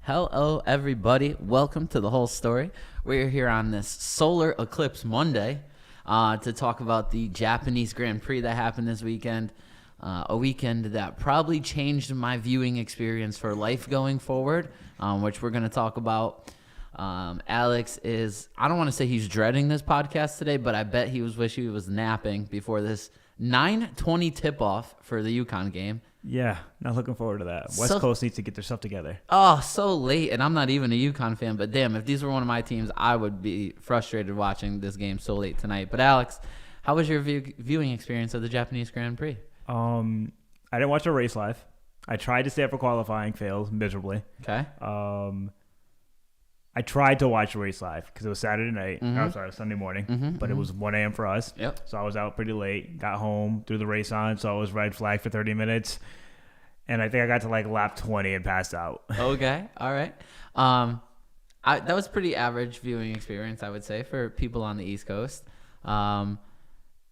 Hello, everybody. Welcome to The Whole Story. We're here on this solar eclipse Monday to talk about the Japanese Grand Prix that happened this weekend. A weekend that probably changed my viewing experience for life going forward, which we're going to talk about. Alex is, I don't want to say he's dreading this podcast today, but I bet he wish he was napping before this 9:20 tip-off for the UConn game. Yeah, not looking forward to that. West Coast needs to get their stuff together. Oh, so late, and I'm not even a UConn fan, but damn, if these were one of my teams, I would be frustrated watching this game so late tonight. But Alex, how was your viewing experience of the Japanese Grand Prix? I didn't watch the race live. I tried to stay up for qualifying, failed miserably. Okay. I tried to watch the race live because it was Saturday night. Mm-hmm. I'm sorry, Sunday morning, but it was 1 a.m. for us. Yep. So I was out pretty late, got home, threw the race on, so I was red flag for 30 minutes. And I think I got to like lap 20 and passed out. Okay. All right. That was pretty average viewing experience, I would say, for people on the East Coast.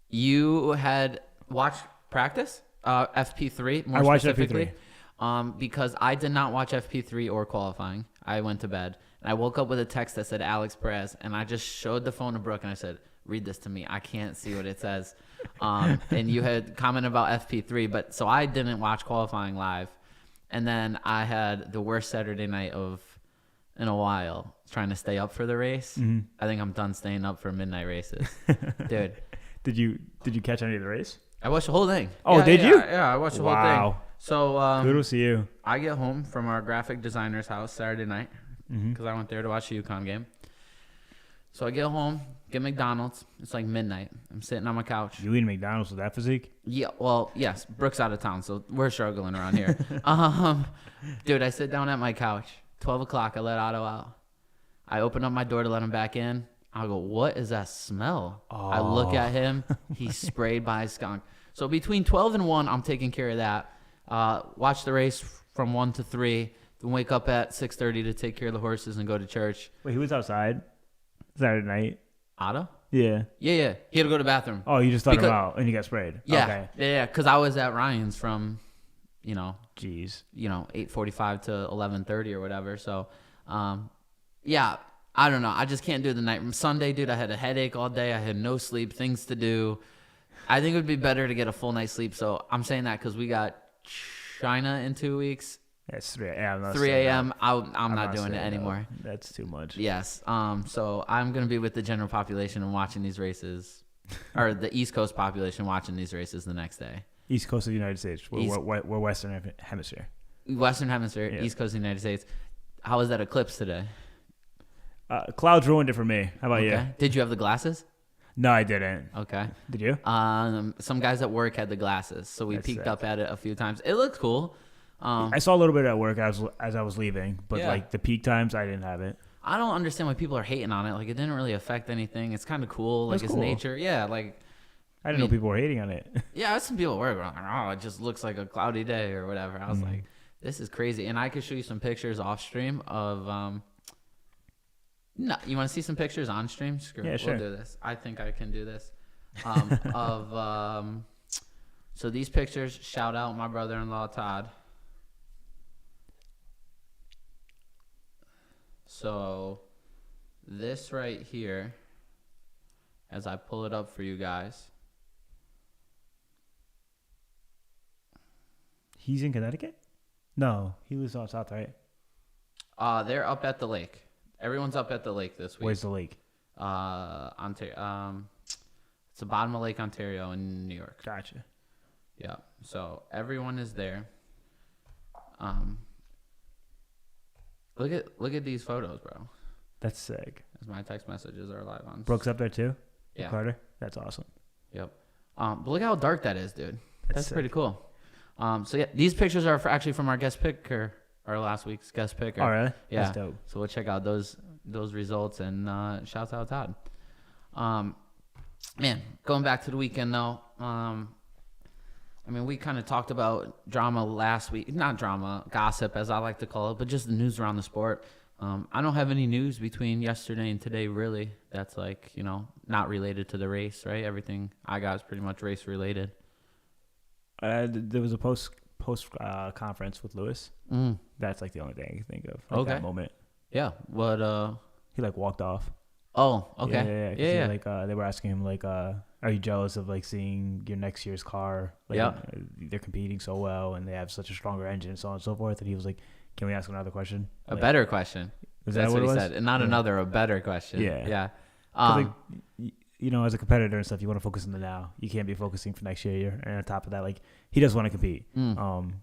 You had watched practice, FP3 more I watched specifically. FP3. Because I did not watch FP3 or qualifying. I went to bed. And I woke up with a text that said Alex Perez, and I just showed the phone to Brooke, and I said, read this to me. I can't see what it says. And you had commented about FP3, but so I didn't watch qualifying live. And then I had the worst Saturday night in a while trying to stay up for the race. Mm-hmm. I think I'm done staying up for midnight races. Dude. Did you catch any of the race? I watched the whole thing. Oh, did you? Yeah, I watched the whole thing. Wow. So kudos to you. I get home from our graphic designer's house Saturday night because I went there to watch the UConn game. So I get home, get McDonald's. It's like midnight. I'm sitting on my couch. You eat McDonald's with that physique? Yeah, well, yes. Brooke's out of town, so we're struggling around here. Dude, I sit down at my couch. 12 o'clock, I let Otto out. I open up my door to let him back in. I go, what is that smell? Oh. I look at him. He's sprayed by a skunk. So between 12 and 1, I'm taking care of that. Watch the race from 1 to 3. Then wake up at 6:30 to take care of the horses and go to church. Wait, he was outside Saturday night? Otto? Yeah. Yeah. He had to go to the bathroom. Oh, you just let him out and he got sprayed? Yeah. Okay. Yeah, because I was at Ryan's from, Jeez. 8:45 to 11:30 or whatever. So, yeah, I don't know. I just can't do the night. Sunday, dude, I had a headache all day. I had no sleep, things to do. I think it would be better to get a full night's sleep. So I'm saying that because we got China in 2 weeks. It's 3 a.m. 3 a.m. I'm not doing it anymore. That's too much. Yes. So I'm going to be with the general population and watching these races, or the East Coast population watching these races the next day. East Coast of the United States. We're Western Hemisphere. Western Hemisphere, yeah. East Coast of the United States. How was that eclipse today? Clouds ruined it for me. How about you? Did you have the glasses? No, I didn't. Okay. Did you? Some guys at work had the glasses, so we peeked up at it a few times. It looked cool. I saw a little bit at work as I was leaving, but like the peak times, I didn't have it. I don't understand why people are hating on it. Like, it didn't really affect anything. It's kind of cool. Like, it's nature. Yeah, like. I didn't know people were hating on it. Yeah, some people were like, oh, it just looks like a cloudy day or whatever. I was like, this is crazy. And I could show you some pictures off stream of. No, you want to see some pictures on stream? Screw it. Sure. We'll do this. I think I can do this. So these pictures, shout out my brother-in-law, Todd. So this right here, as I pull it up for you guys. He's in Connecticut? No, he lives out south, right? They're up at the lake. Everyone's up at the lake this week. Where's the lake? Ontario. It's the bottom of Lake Ontario in New York. Gotcha. Yeah. So everyone is there. Look at these photos, bro. That's sick. As my text messages are live on. Brooke's up there too? Yeah. Carter? That's awesome. Yep. But look how dark that is, dude. That's sick. Pretty cool. So yeah, these pictures are actually from our guest picker, our last week's guest picker. Oh, really? Yeah. That's dope. So we'll check out those results and shouts out Todd. Man, going back to the weekend though. I mean, we kind of talked about drama last week. Not drama, gossip as I like to call it, but just the news around the sport. I don't have any news between yesterday and today, really. That's like, not related to the race, right? Everything I got is pretty much race related. There was a post conference with Lewis. That's like the only thing I can think of. Like that moment. Yeah. What? He like walked off. Oh, okay. Yeah. Like they were asking him like, are you jealous of like seeing your next year's car? Like, they're competing so well and they have such a stronger engine and so on and so forth. And he was like, can we ask another question? A better question. That's what he said. And not another, a better question. Yeah. Like, you know, as a competitor and stuff, you want to focus on the now. You can't be focusing for next year. And on top of that, like, he does want to compete. And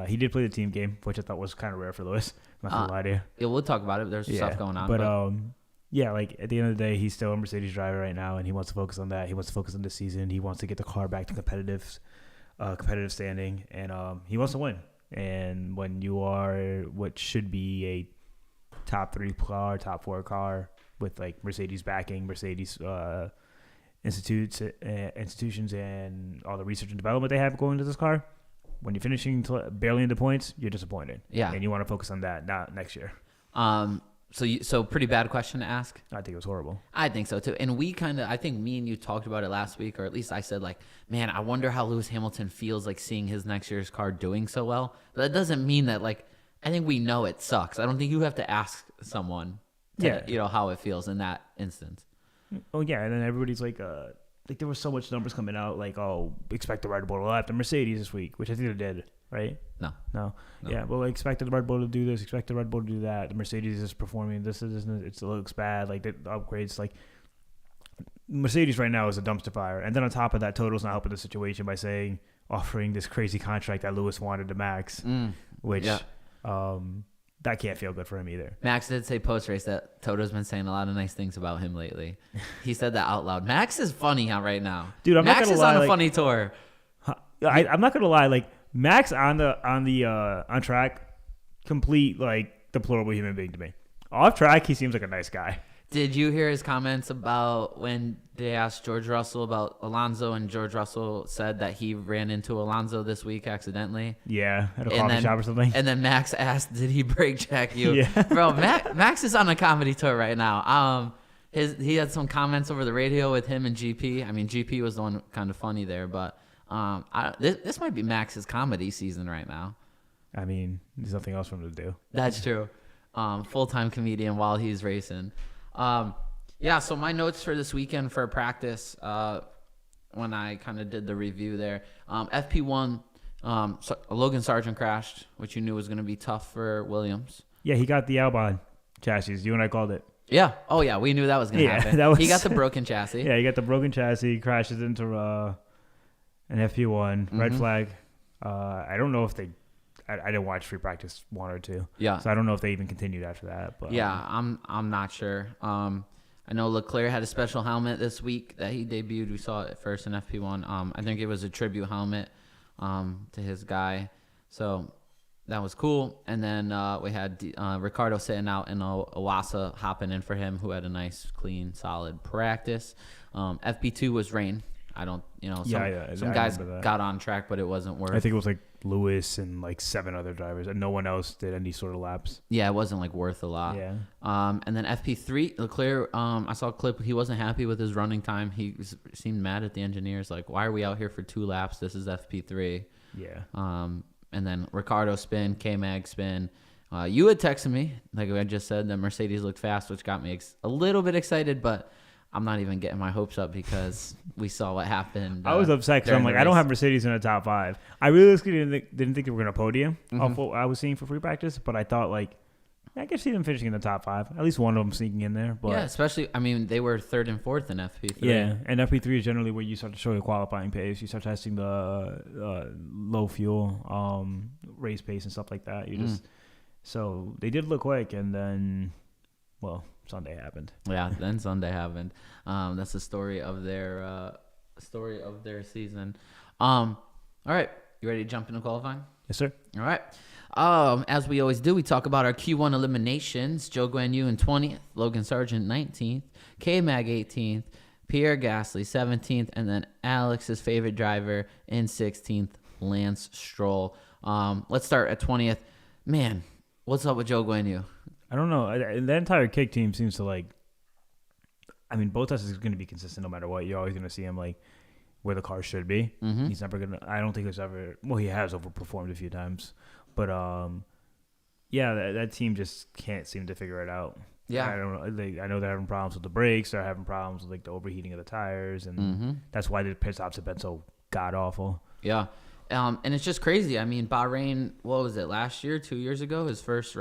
he did play the team game, which I thought was kind of rare for Lewis. I'm not gonna lie to you. Yeah, we'll talk about it. There's stuff going on. But yeah, like at the end of the day, he's still a Mercedes driver right now, and he wants to focus on that. He wants to focus on this season. He wants to get the car back to competitive standing, and he wants to win. And when you are what should be a top 3 car, top 4 car with like Mercedes backing, Mercedes institutions, and all the research and development they have going into this car, when you're finishing barely into points, you're disappointed. Yeah, and you want to focus on that, not next year. So pretty bad question to ask. I think it was horrible. I think so too. And I think me and you talked about it last week, or at least I said like, man, I wonder how Lewis Hamilton feels like seeing his next year's car doing so well. But that doesn't mean that like, I think we know it sucks. I don't think you have to ask someone, how it feels in that instance. Oh yeah, and then everybody's like there was so much numbers coming out, like, oh, expect the Red Bull to lap the Mercedes this week, which I think they did, right? No. Yeah, well, I expected the Red Bull to do this, expect the Red Bull to do that. The Mercedes is performing this, it looks bad, like the upgrades, like Mercedes right now is a dumpster fire. And then on top of that, Toto's not helping the situation by offering this crazy contract that Lewis wanted to Max, which that can't feel good for him either. Max did say post-race that Toto's been saying a lot of nice things about him lately. He said that out loud. Max is funny right now. Dude, Max is on a funny tour. I'm not gonna lie. Like Max on track, complete like deplorable human being to me. Off track, he seems like a nice guy. Did you hear his comments about when they asked George Russell about Alonso, and George Russell said that he ran into Alonso this week accidentally? Yeah, at a coffee shop or something. And then Max asked, did he brake check you? Yeah. Bro, Max is on a comedy tour right now. He had some comments over the radio with him and GP. I mean, GP was the one kind of funny there, but this might be Max's comedy season right now. I mean, there's nothing else for him to do. That's true. Full-time comedian while he's racing. So my notes for this weekend for practice, when I kind of did the review there, FP1, Logan Sargent crashed, which you knew was going to be tough for Williams. Yeah, he got the Albon chassis. You and I called it. Yeah. Oh, yeah. We knew that was going to happen. He got the broken chassis. Yeah, he got the broken chassis, crashes into an FP1, red flag. I don't know if I didn't watch free practice 1 or 2. Yeah. So I don't know if they even continued after that. But yeah, I'm not sure. I know Leclerc had a special helmet this week that he debuted. We saw it first in FP1. I think it was a tribute helmet to his guy. So that was cool. And then we had Ricardo sitting out and Iwasa hopping in for him, who had a nice, clean, solid practice. FP2 was rain. I don't, some guys got on track, but it wasn't worth. I think it was like Lewis and like 7 other drivers, and no one else did any sort of laps. Yeah, it wasn't like worth a lot. Yeah. And then FP3, Leclerc, I saw a clip. He wasn't happy with his running time. He seemed mad at the engineers. Like, why are we out here for 2 laps? This is FP3. Yeah. And then Ricardo spin, K-Mag spin. You had texted me, like I just said, that Mercedes looked fast, which got me a little bit excited, but I'm not even getting my hopes up because we saw what happened. I was upset because I'm like, I don't have Mercedes in the top 5. I realistically didn't think they were going to podium off what I was seeing for free practice, but I thought like, I could see them finishing in the top 5. At least one of them sneaking in there. But yeah, especially, I mean, they were 3rd and 4th in FP3. Yeah, and FP3 is generally where you start to show your qualifying pace. You start testing the low fuel race pace and stuff like that. So they did look quick, and then, well, Sunday happened. Yeah, then Sunday happened. That's the story of their season. All right, you ready to jump into qualifying? Yes, sir. All right. As we always do, we talk about our Q1 eliminations. Joe Guan Yu in 20th, Logan Sargent 19th, K-Mag 18th, Pierre Gasly 17th, and then Alex's favorite driver in 16th, Lance Stroll. Let's start at 20th. Man, what's up with Joe Guan Yu? I don't know. The entire kick team seems to like. I mean, Bottas is going to be consistent no matter what. You're always going to see him like where the car should be. Mm-hmm. He's never gonna. I don't think he's ever. Well, he has overperformed a few times, but yeah, that team just can't seem to figure it out. Yeah, I don't know. I know they're having problems with the brakes. They're having problems with like the overheating of the tires, and that's why the pit stops have been so god awful. Yeah. And it's just crazy. I mean, Bahrain, what was it, last year, 2 years ago, his first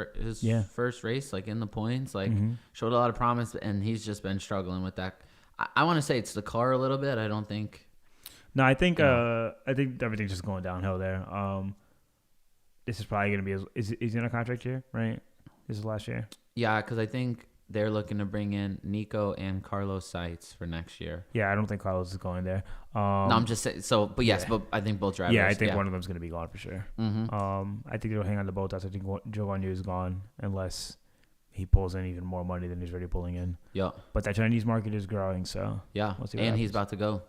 race, like in the points, like showed a lot of promise, and he's just been struggling with that. I want to say it's the car a little bit. I don't think. No, I think everything's just going downhill there. This is probably going to be is he in a contract year, right? This is last year. Yeah, because I think they're looking to bring in Nico and Carlos Sainz for next year. Yeah, I don't think Carlos is going there. No, I'm just saying. So, but yes, but I think both drivers. Yeah, I think one of them's going to be gone for sure. Mm-hmm. I think they'll hang on to both. I think Zhou Guanyu is gone unless he pulls in even more money than he's already pulling in. Yeah. But that Chinese market is growing, so yeah. We'll see and he's about to go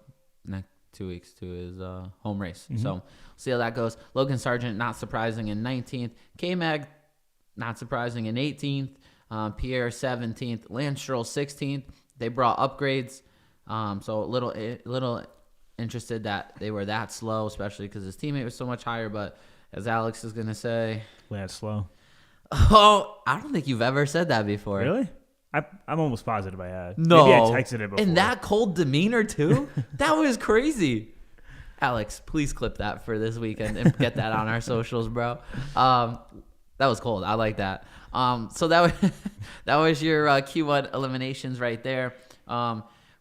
next 2 weeks to his home race. Mm-hmm. So we'll see how that goes. Logan Sargent, not surprising, in 19th. K-Mag, not surprising, in 18th. Pierre 17th, Lance Stroll 16th. They brought upgrades, so a little interested that they were that slow, especially because his teammate was so much higher. But as Alex is gonna say, Lance slow. Oh, I don't think you've ever said that before. Really? I'm almost positive I had. No, maybe I texted it before. In that cold demeanor too. That was crazy. Alex, please clip that for this weekend and get that on our socials, bro. That was cold. I like that. So that was your Q1 eliminations right there. We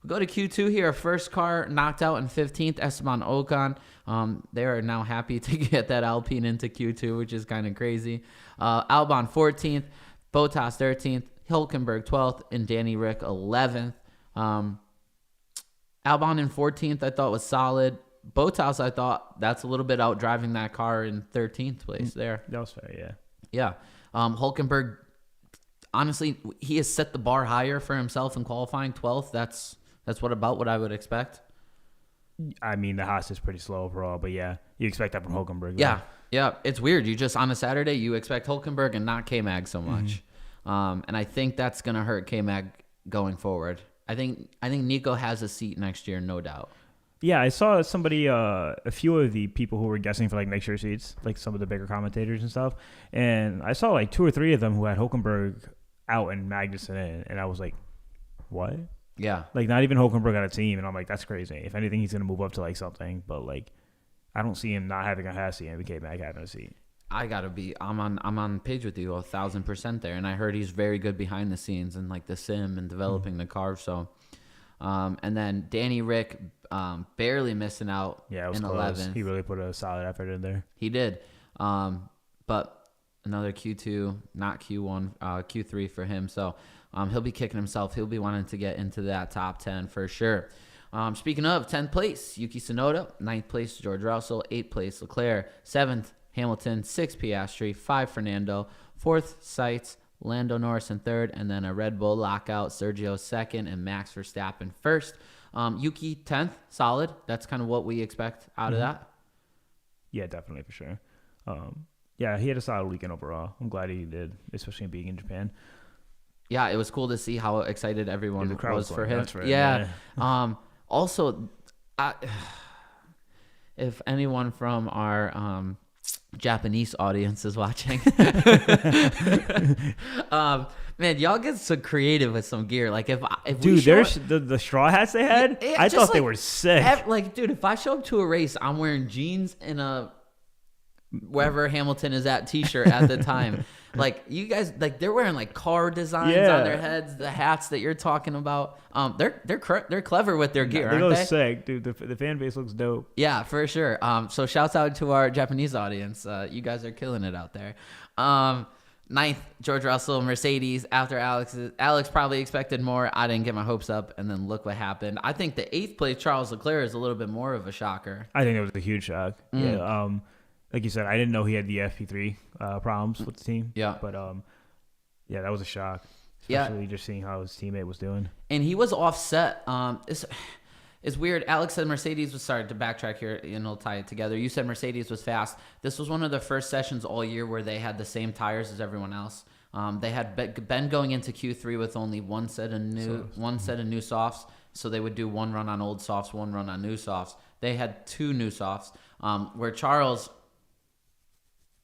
go to Q2 here. First car knocked out in 15th, Esteban Ocon. They are now happy to get that Alpine into Q2, which is kind of crazy. Albon 14th, Bottas 13th, Hülkenberg 12th, and Danny Rick 11th. Albon in 14th I thought was solid. Bottas, I thought that's a little bit out driving that car in 13th place there. That was fair, yeah. Yeah. Hülkenberg, honestly, he has set the bar higher for himself in qualifying. 12th, that's what I would expect. I mean, the Haas is pretty slow overall, but yeah, you expect that from Hülkenberg. Yeah, yeah. It's weird. You just, on a Saturday, you expect Hülkenberg and not K-Mag so much. And I think that's going to hurt K-Mag going forward. I think Nico has a seat next year, no doubt. Yeah, I saw somebody, a few of the people who were guessing for like next year's seats, like some of the bigger commentators and stuff, and I saw like 2 or 3 of them who had Hülkenberg out and Magnussen in, and I was like, what? Yeah. Like not even Hülkenberg on a team, and I'm like, that's crazy. If anything, he's going to move up to like something, but like, I don't see him not having a Haas seat and K-Mag having a seat. I'm on page with you 1,000% there, and I heard he's very good behind the scenes and like the sim and developing the car. So, and then Danny Rick barely missing out. Yeah, it was in close. 11th. He really put a solid effort in there. He did, but another Q2, not Q1, Q3 for him. So he'll be kicking himself. He'll be wanting to get into that top 10 for sure. Speaking of 10th place, Yuki Tsunoda. 9th place, George Russell. 8th place, Leclerc. 7th, Hamilton. 6th, Piastri. 5th, Fernando. 4th, Sainz. Lando Norris in 3rd. And then a Red Bull lockout, Sergio 2nd, and Max Verstappen 1st. Yuki 10th, solid. That's kind of what we expect out of that. Yeah, definitely, for sure. Yeah, he had a solid weekend overall. I'm glad he did, especially being in Japan. Yeah, it was cool to see how excited everyone was for him. Right, yeah. Also, if anyone from our Japanese audience is watching, man, y'all get so creative with some gear. Like if dude, the straw hats they had, I thought they were sick. Dude, if I show up to a race, I'm wearing jeans and a wherever Hamilton is at t-shirt at the time. Like you guys, like they're wearing like car designs on their heads. The hats that you're talking about, they're clever with their gear. They aren't go sick, dude. The fan base looks dope. Yeah, for sure. So shouts out to our Japanese audience. You guys are killing it out there. 9th, George Russell, Mercedes. After Alex probably expected more. I didn't get my hopes up, and then look what happened. I think the 8th place, Charles Leclerc, is a little bit more of a shocker. I think it was a huge shock. Yeah. Like you said, I didn't know he had the FP3 problems with the team. Yeah. But, yeah, that was a shock. Especially just seeing how his teammate was doing. And he was offset. It's weird. Alex said Mercedes was, sorry to backtrack here, and we'll tie it together. You said Mercedes was fast. This was one of the first sessions all year where they had the same tires as everyone else. They had been going into Q3 with only one set of new softs. So they would do one run on old softs, one run on new softs. They had 2 new softs, where Charles,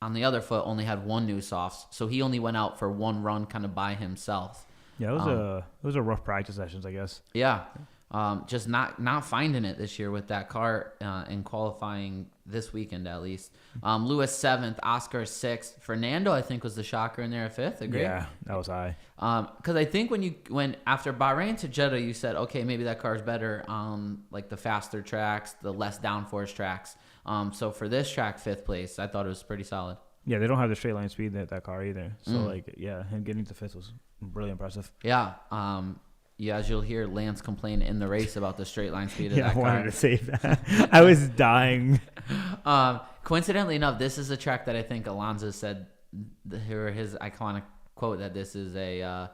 on the other foot, only had 1 new softs. So he only went out for 1 run kind of by himself. Yeah, it was a rough practice sessions, I guess. Yeah. Just not finding it this year with that car in qualifying this weekend, at least. Lewis 7th, Oscar 6th. Fernando, I think, was the shocker in there at 5th. Agree? Yeah, that was high. Because I think when after Bahrain to Jeddah, you said, okay, maybe that car's better on like the faster tracks, the less downforce tracks. So for this track, 5th place, I thought it was pretty solid. Yeah, they don't have the straight line speed that car either. So him getting to 5th was really impressive. Yeah. Yeah, as you'll hear Lance complain in the race about the straight line speed of that car. I wanted to say that. I was dying. Coincidentally enough, this is a track that I think Alonso said, his iconic quote, that this is a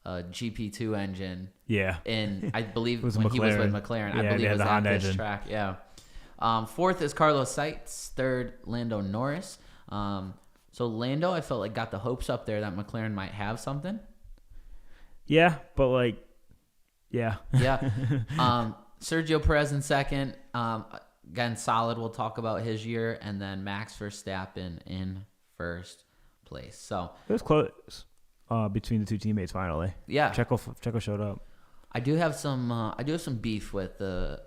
GP2 engine. Yeah. And I believe when McLaren. he was with McLaren, I believe it was at this track. Yeah. 4th is Carlos Sainz. 3rd, Lando Norris. So Lando, I felt like got the hopes up there that McLaren might have something. Yeah, but like, yeah. Yeah. Sergio Perez in 2nd. Again, solid. We'll talk about his year. And then Max Verstappen in 1st place. So it was close between the 2 teammates finally. Yeah. Checo showed up. I do have some beef with the.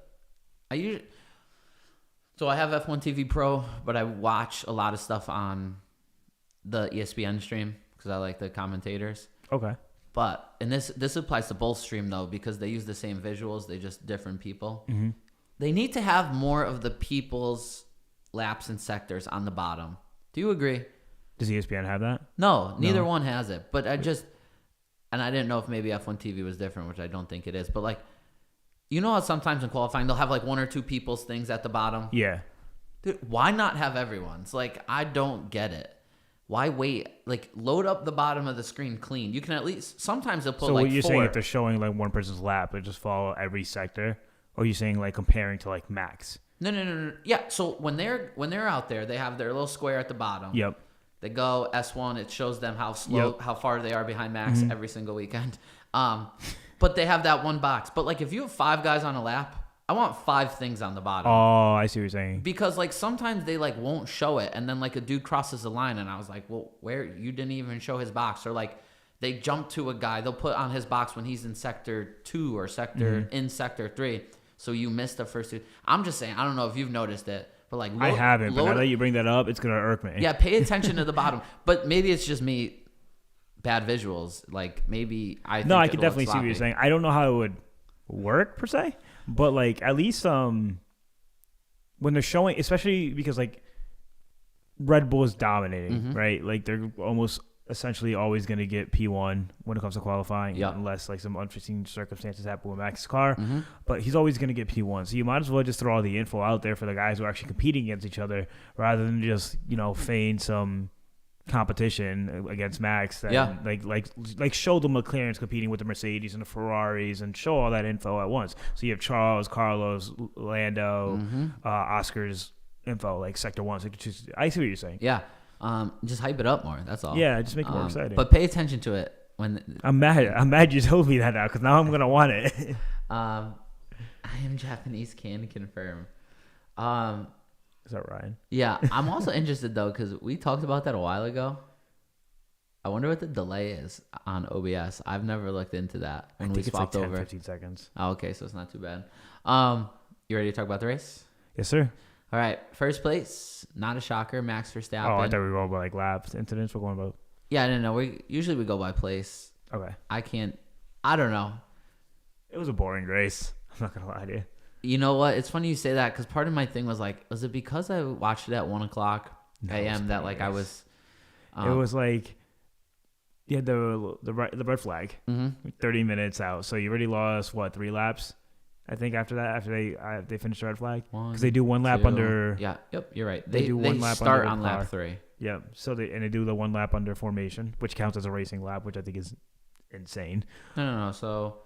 So I have F1 TV Pro, but I watch a lot of stuff on the ESPN stream because I like the commentators. Okay. But, and this applies to both stream, though, because they use the same visuals. They're just different people. Mm-hmm. They need to have more of the people's laps and sectors on the bottom. Do you agree? Does ESPN have that? No, neither one has it. But and I didn't know if maybe F1 TV was different, which I don't think it is. But, like, you know how sometimes in qualifying they'll have, like, 1 or 2 people's things at the bottom? Yeah. Dude, why not have everyone's? Like, I don't get it. Why wait? Like, load up the bottom of the screen clean. You can at least, sometimes they'll put so like 4. So what you're saying, if they're showing like one person's lap, they just follow every sector? Or are you saying like comparing to like Max? No. Yeah, so when they're out there, they have their little square at the bottom. Yep. They go S1. It shows them how slow, how far they are behind Max every single weekend. But they have that one box. But like if you have 5 guys on a lap, I want 5 things on the bottom. Oh, I see what you're saying. Because like sometimes they like won't show it, and then like a dude crosses the line, and I was like, well, where you didn't even show his box, or like they jump to a guy, they'll put on his box when he's in sector 2 or in sector 3, so you missed the first 2. I'm just saying, I don't know if you've noticed it, but like I haven't. But now that you bring that up, it's gonna irk me. Yeah, pay attention to the bottom. But maybe it's just me, bad visuals. Like maybe I can definitely see what you're saying. I don't know how it would work per se. But like at least when they're showing, especially because like Red Bull is dominating, right? Like they're almost essentially always going to get P1 when it comes to qualifying, unless like some unforeseen circumstances happen with Max's car. But he's always going to get P1, so you might as well just throw all the info out there for the guys who are actually competing against each other, rather than just feign some competition against Max. Like show the McLarens competing with the Mercedes and the Ferraris, and show all that info at once. So you have Charles, Carlos, Lando, Oscar's info, like sector 1, sector 2. I see what you're saying. Yeah. Just hype it up more. That's all. Yeah, just make it more exciting. But pay attention to it when. I'm mad you told me that now, because now I'm gonna want it. I am Japanese. Can confirm. Is that Ryan? Yeah, I'm also interested though, because we talked about that a while ago. I wonder what the delay is on OBS. I've never looked into that when we swapped it's like 10, over. 15 seconds. Oh, okay, so it's not too bad. You ready to talk about the race? Yes, sir. All right, first place, not a shocker, Max Verstappen. Oh, I thought we were going by like laps, incidents. We're going about. Yeah, I didn't know. We usually go by place. Okay. I don't know. It was a boring race. I'm not gonna lie to you. You know what? It's funny you say that, because part of my thing was like, was it because I watched it at 1:00 a.m. that like I was? It was like, you had the red flag, 30 minutes out, so you already lost 3 laps. I think after they finished the red flag, because they do 1 lap under. Yeah. Yep. You're right. They do 1 lap start under on lap 3. Yep. So they do the 1 lap under formation, which counts as a racing lap, which I think is insane. No. So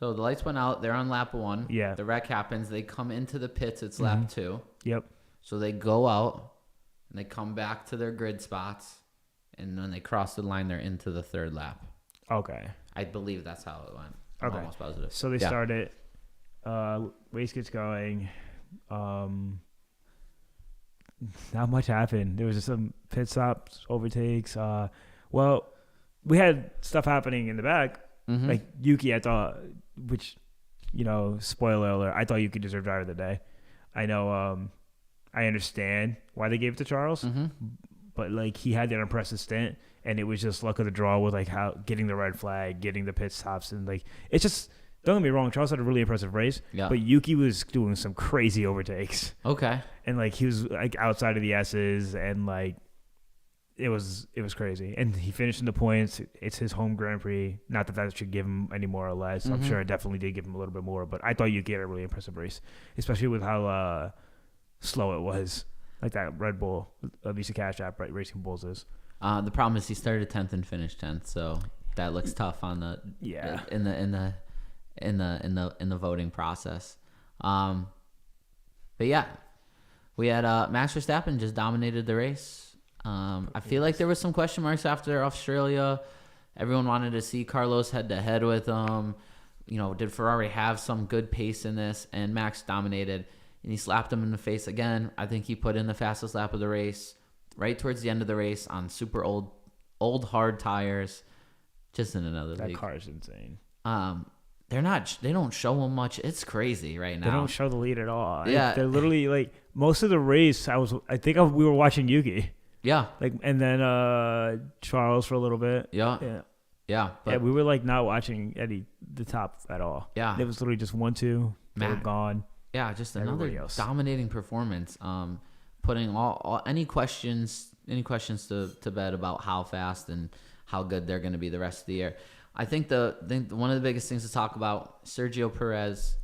the lights went out. They're on lap 1. Yeah. The wreck happens. They come into the pits. It's lap 2. Yep. So they go out and they come back to their grid spots, and when they cross the line, they're into the 3rd lap. Okay. I believe that's how it went. I'm almost positive. So they start it. Race gets going. Not much happened. There was just some pit stops, overtakes. Well, we had stuff happening in the back. Mm-hmm. Like Yuki, I thought, which, spoiler alert, I thought Yuki deserved driver of the day. I know, I understand why they gave it to Charles, mm-hmm. but like he had that impressive stint, and it was just luck of the draw with like how getting the red flag, getting the pit stops, and like it's just. Don't get me wrong, Charles had a really impressive race, but Yuki was doing some crazy overtakes. Okay. And like he was like outside of the S's, and like it was crazy. And he finished in the points. It's his home Grand Prix. Not that should give him any more or less. Mm-hmm. I'm sure it definitely did give him a little bit more, but I thought Yuki had a really impressive race, especially with how slow it was. Like that Red Bull, Visa Cash App, right? Racing Bulls is. The problem is he started 10th and finished 10th, so that looks tough on the in the voting process. But yeah, we had Max Verstappen just dominated the race. I feel like there was some question marks after Australia. Everyone wanted to see Carlos head to head with him. Did Ferrari have some good pace in this? And Max dominated, and he slapped him in the face again. I think he put in the fastest lap of the race right towards the end of the race on super old hard tires. Just in another league. That car is insane. They don't show him much. It's crazy right now. They don't show the lead at all. Yeah. They're literally like most of the race. We were watching Yuki. Yeah. Like, and then Charles for a little bit. Yeah. But we were like not watching the top at all. Yeah. It was literally just 1, 2. They were gone. Yeah. Just another dominating performance. Putting any questions to bed about how fast and how good they're going to be the rest of the year. I think one of the biggest things to talk about, Sergio Perez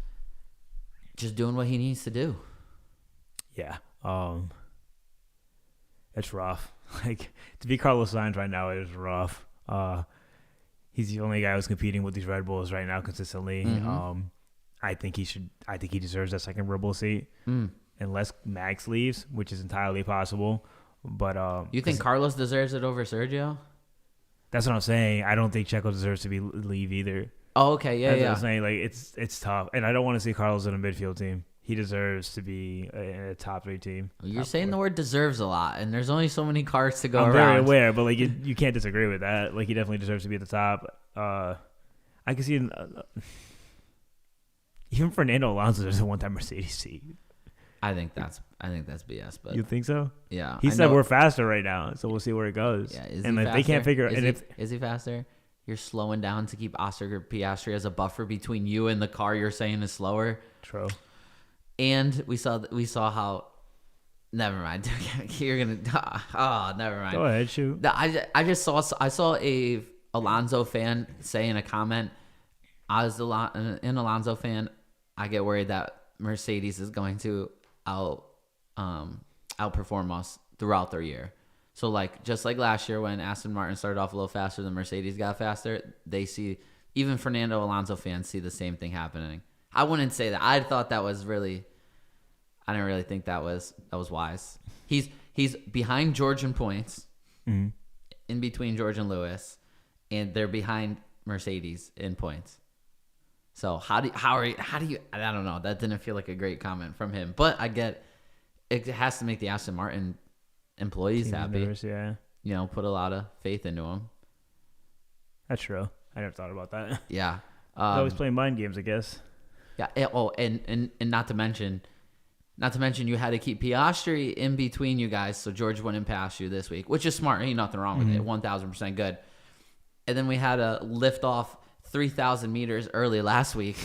just doing what he needs to do. Yeah. It's rough. Like, to be Carlos Sainz right now is rough. He's the only guy who's competing with these Red Bulls right now consistently. Mm-hmm. I think he deserves that second Red Bull seat. Unless Max leaves, which is entirely possible. But you think Carlos deserves it over Sergio? That's what I'm saying. I don't think Checo deserves to leave either. Oh, okay, yeah. That's what I'm saying. Like it's tough, and I don't want to see Carlos in a midfield team. He deserves to be in a top 3 team. You're saying the word deserves a lot, and there's only so many cars to go around. I'm very aware, but like you can't disagree with that. Like he definitely deserves to be at the top. I can see even Fernando Alonso deserves a one-time Mercedes seat. I think that's BS. But you think so? Yeah. He said we're faster right now, so we'll see where it goes. Yeah. Is and he if they can't figure, is he faster? You're slowing down to keep Oscar Piastri as a buffer between you and the car you're saying is slower. True. And we saw how. Never mind. You're gonna. Oh, never mind. Go ahead, shoot. I saw a Alonso fan say in a comment. As an Alonso fan, I get worried that Mercedes is going to outperform us throughout their year. So like just like last year when Aston Martin started off a little faster than Mercedes got faster, they see even Fernando Alonso fans see the same thing happening. I wouldn't say that. I thought that was really. I didn't really think that was wise. He's behind George in points, in between George and Lewis, and they're behind Mercedes in points. So how do you? I don't know. That didn't feel like a great comment from him, but I get it has to make the Aston Martin employees happy. Nervous, yeah. Put a lot of faith into them. That's true. I never thought about that. Yeah. Always playing mind games, I guess. Yeah. And not to mention you had to keep Piastri in between you guys so George wouldn't pass you this week, which is smart. Ain't nothing wrong with it. 1,000% good. And then we had to lift off 3,000 meters early last week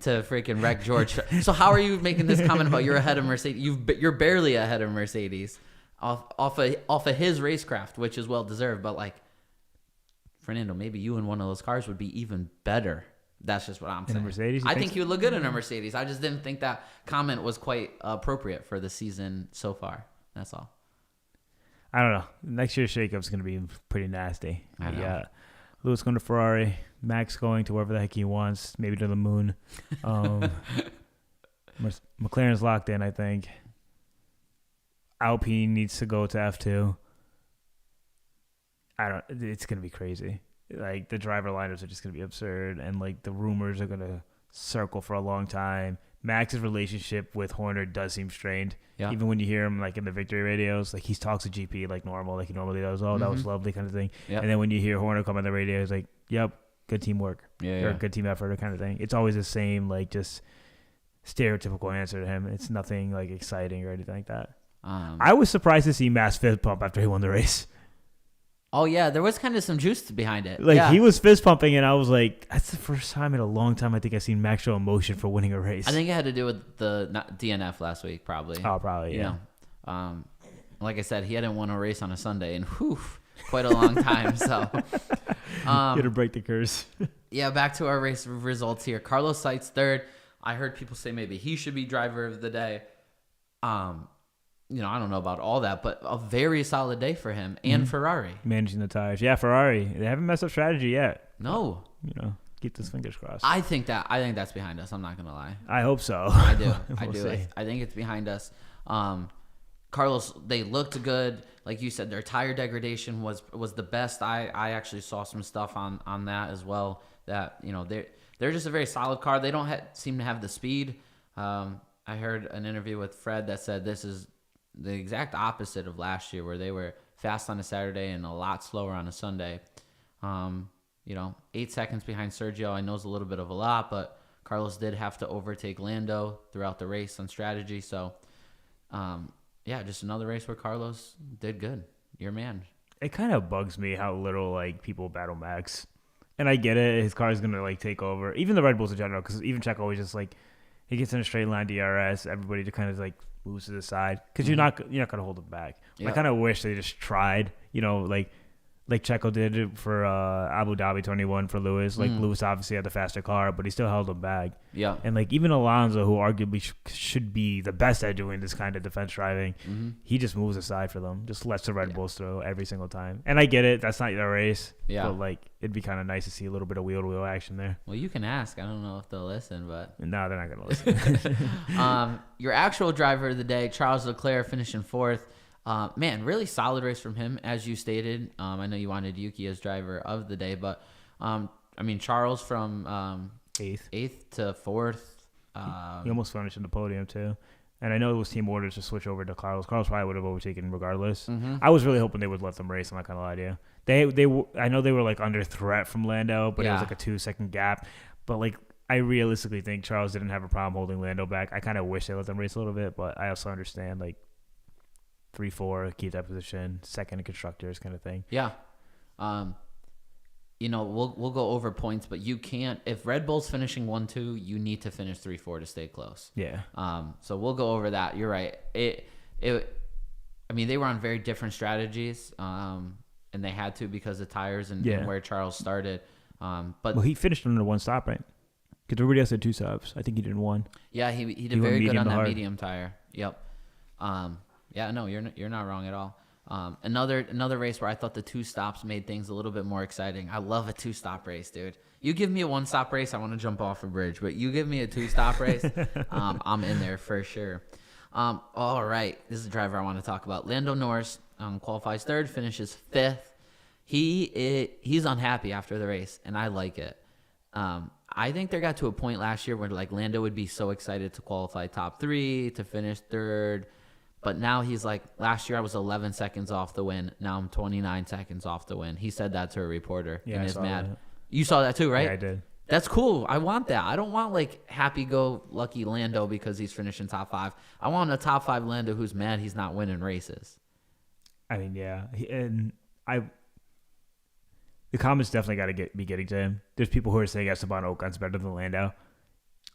to freaking wreck George. So how are you making this comment about you're ahead of Mercedes? You're barely ahead of Mercedes off of his racecraft, which is well deserved. But like, Fernando, maybe you in one of those cars would be even better. That's just what I'm saying. In a Mercedes? I think you would look good in a Mercedes. I just didn't think that comment was quite appropriate for the season so far. That's all. I don't know. Next year's shakeup's going to be pretty nasty. I know. Yeah. Lewis going to Ferrari. Max going to wherever the heck he wants. Maybe to the moon. McLaren's locked in, I think. Alpine needs to go to F2. It's going to be crazy. Like, the driver lineups are just going to be absurd. And, like, the rumors are going to circle for a long time. Max's relationship with Horner does seem strained. Yeah. Even when you hear him like in the victory radios, like he talks to GP like normal, like he normally does. Oh, that was lovely, kind of thing. Yep. And then when you hear Horner come on the radio, he's like, "Yep, good teamwork, or good team effort," or kind of thing. It's always the same, like just stereotypical answer to him. It's nothing like exciting or anything like that. I was surprised to see Max fist pump after he won the race. Oh, yeah, there was kind of some juice behind it. Like, he was fist pumping, and I was like, that's the first time in a long time I think I've seen Max show emotion for winning a race. I think it had to do with the DNF last week, probably. Oh, probably, yeah. You know, like I said, he hadn't won a race on a Sunday in quite a long time. So, you had to break the curse. Yeah, back to our race results here. Carlos Sainz third. I heard people say maybe he should be driver of the day. You know, I don't know about all that, but a very solid day for him and Ferrari. Managing the tires. Yeah, Ferrari. They haven't messed up strategy yet. No. You know, keep those fingers crossed. I think that's behind us. I'm not going to lie. I hope so. I do. I do. I think it's behind us. Carlos, they looked good. Like you said, their tire degradation was the best. I actually saw some stuff on that as well. That, you know, they're just a very solid car. They don't seem to have the speed. I heard an interview with Fred that said this is the exact opposite of last year, where they were fast on a Saturday and a lot slower on a Sunday. You know, 8 seconds behind Sergio, I know is a little bit of a lot, but Carlos did have to overtake Lando throughout the race on strategy. So, yeah, just another race where Carlos did good. Your man. It kind of bugs me how little like people battle Max, and I get it. His car is gonna like take over, even the Red Bulls in general, because even Checo always just like he gets in a straight line DRS. Everybody just kind of like moves to the side because you're not gonna hold him back. Yep. I kind of wish they just tried, you know, like Checo did it for Abu Dhabi 21 for Lewis. Like Lewis obviously had the faster car, but he still held him back. Yeah. And like even Alonso, who arguably should be the best at doing this kind of defense driving, he just moves aside for them, just lets the Red Bulls through every single time. And I get it, that's not your race. Yeah. But like it'd be kind of nice to see a little bit of wheel-to-wheel action there. Well, you can ask. I don't know if they'll listen, but no, they're not gonna listen. Your actual driver of the day, Charles Leclerc, finishing fourth. Man, really solid race from him, as you stated. I know you wanted Yuki as driver of the day, but I mean, Charles from eighth to fourth. He almost finished in the podium too. And I know it was team orders to switch over to Carlos. Carlos probably would have overtaken regardless. I was really hoping they would let them race. I'm not gonna lie to you. I know they were like under threat from Lando, but it was like a 2-second gap. But like I realistically think Charles didn't have a problem holding Lando back. I kind of wish they let them race a little bit, but I also understand like 3-4, keep that position, second in constructors kind of thing. Yeah. You know, we'll go over points, but you can't, if Red Bull's finishing 1-2, you need to finish 3-4 to stay close. Yeah. So we'll go over that. You're right. I mean, they were on very different strategies, and they had to because of tires and where Charles started. But he finished under one stop, right? Because everybody else had 2 stops. I think he did 1. Yeah, he did very good on that medium tire. Yep. Yeah, no, you're not wrong at all. Another race where I thought the 2 stops made things a little bit more exciting. I love a 2-stop race, dude. You give me a 1-stop race, I want to jump off a bridge. But you give me a 2-stop race, I'm in there for sure. All right, this is the driver I want to talk about. Lando Norris qualifies third, finishes fifth. He's unhappy after the race, and I like it. I think they got to a point last year where like Lando would be so excited to qualify top 3, to finish third. But now he's like, last year I was 11 seconds off the win. Now I'm 29 seconds off the win. He said that to a reporter and is mad. That. You saw that too, right? Yeah, I did. That's cool. I want that. I don't want like happy-go-lucky Lando because he's finishing top 5. I want a top 5 Lando who's mad he's not winning races. I mean, yeah. The comments definitely got to be getting to him. There's people who are saying Esteban Ocon's better than Lando.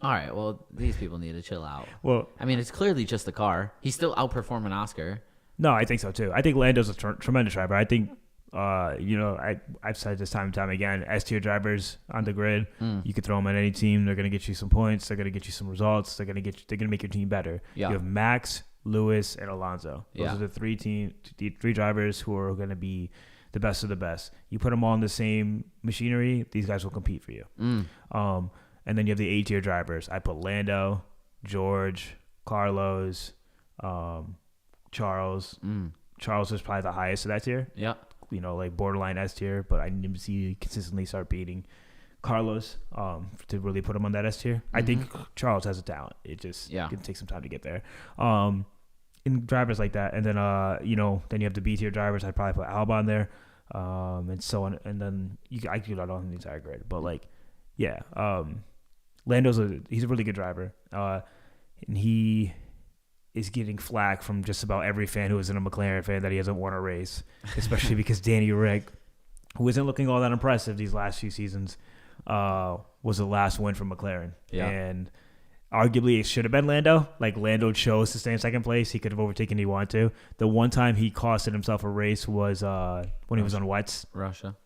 All right, well, these people need to chill out. Well, I mean, it's clearly just the car. He's still outperforming Oscar. No, I think so too. I think Lando's a tremendous driver. I think, I've said this time and time again, S-tier drivers on the grid, you could throw them on any team. They're going to get you some points. They're going to get you some results. They're going to make your team better. Yeah. You have Max, Lewis, and Alonso. Those are the three drivers who are going to be the best of the best. You put them all in the same machinery, these guys will compete for you. And then you have the A-tier drivers. I put Lando, George, Carlos, Charles. Charles was probably the highest of that tier. Yeah. You know, like borderline S tier, but I need him to see consistently start beating Carlos to really put him on that S tier. I think Charles has a talent. It just can take some time to get there. In drivers like that, and then then you have the B tier drivers. I'd probably put Albon there, and so on. And then I could not on the entire grid, but Lando's he's a really good driver, and he is getting flack from just about every fan who isn't a McLaren fan that he hasn't won a race, especially because Danny Rick, who isn't looking all that impressive these last few seasons, was the last win from McLaren. Yeah. And arguably it should have been Lando. Like, Lando chose to stay in second place. He could have overtaken if he wanted to. The one time he costed himself a race was when he was on wets. Russia.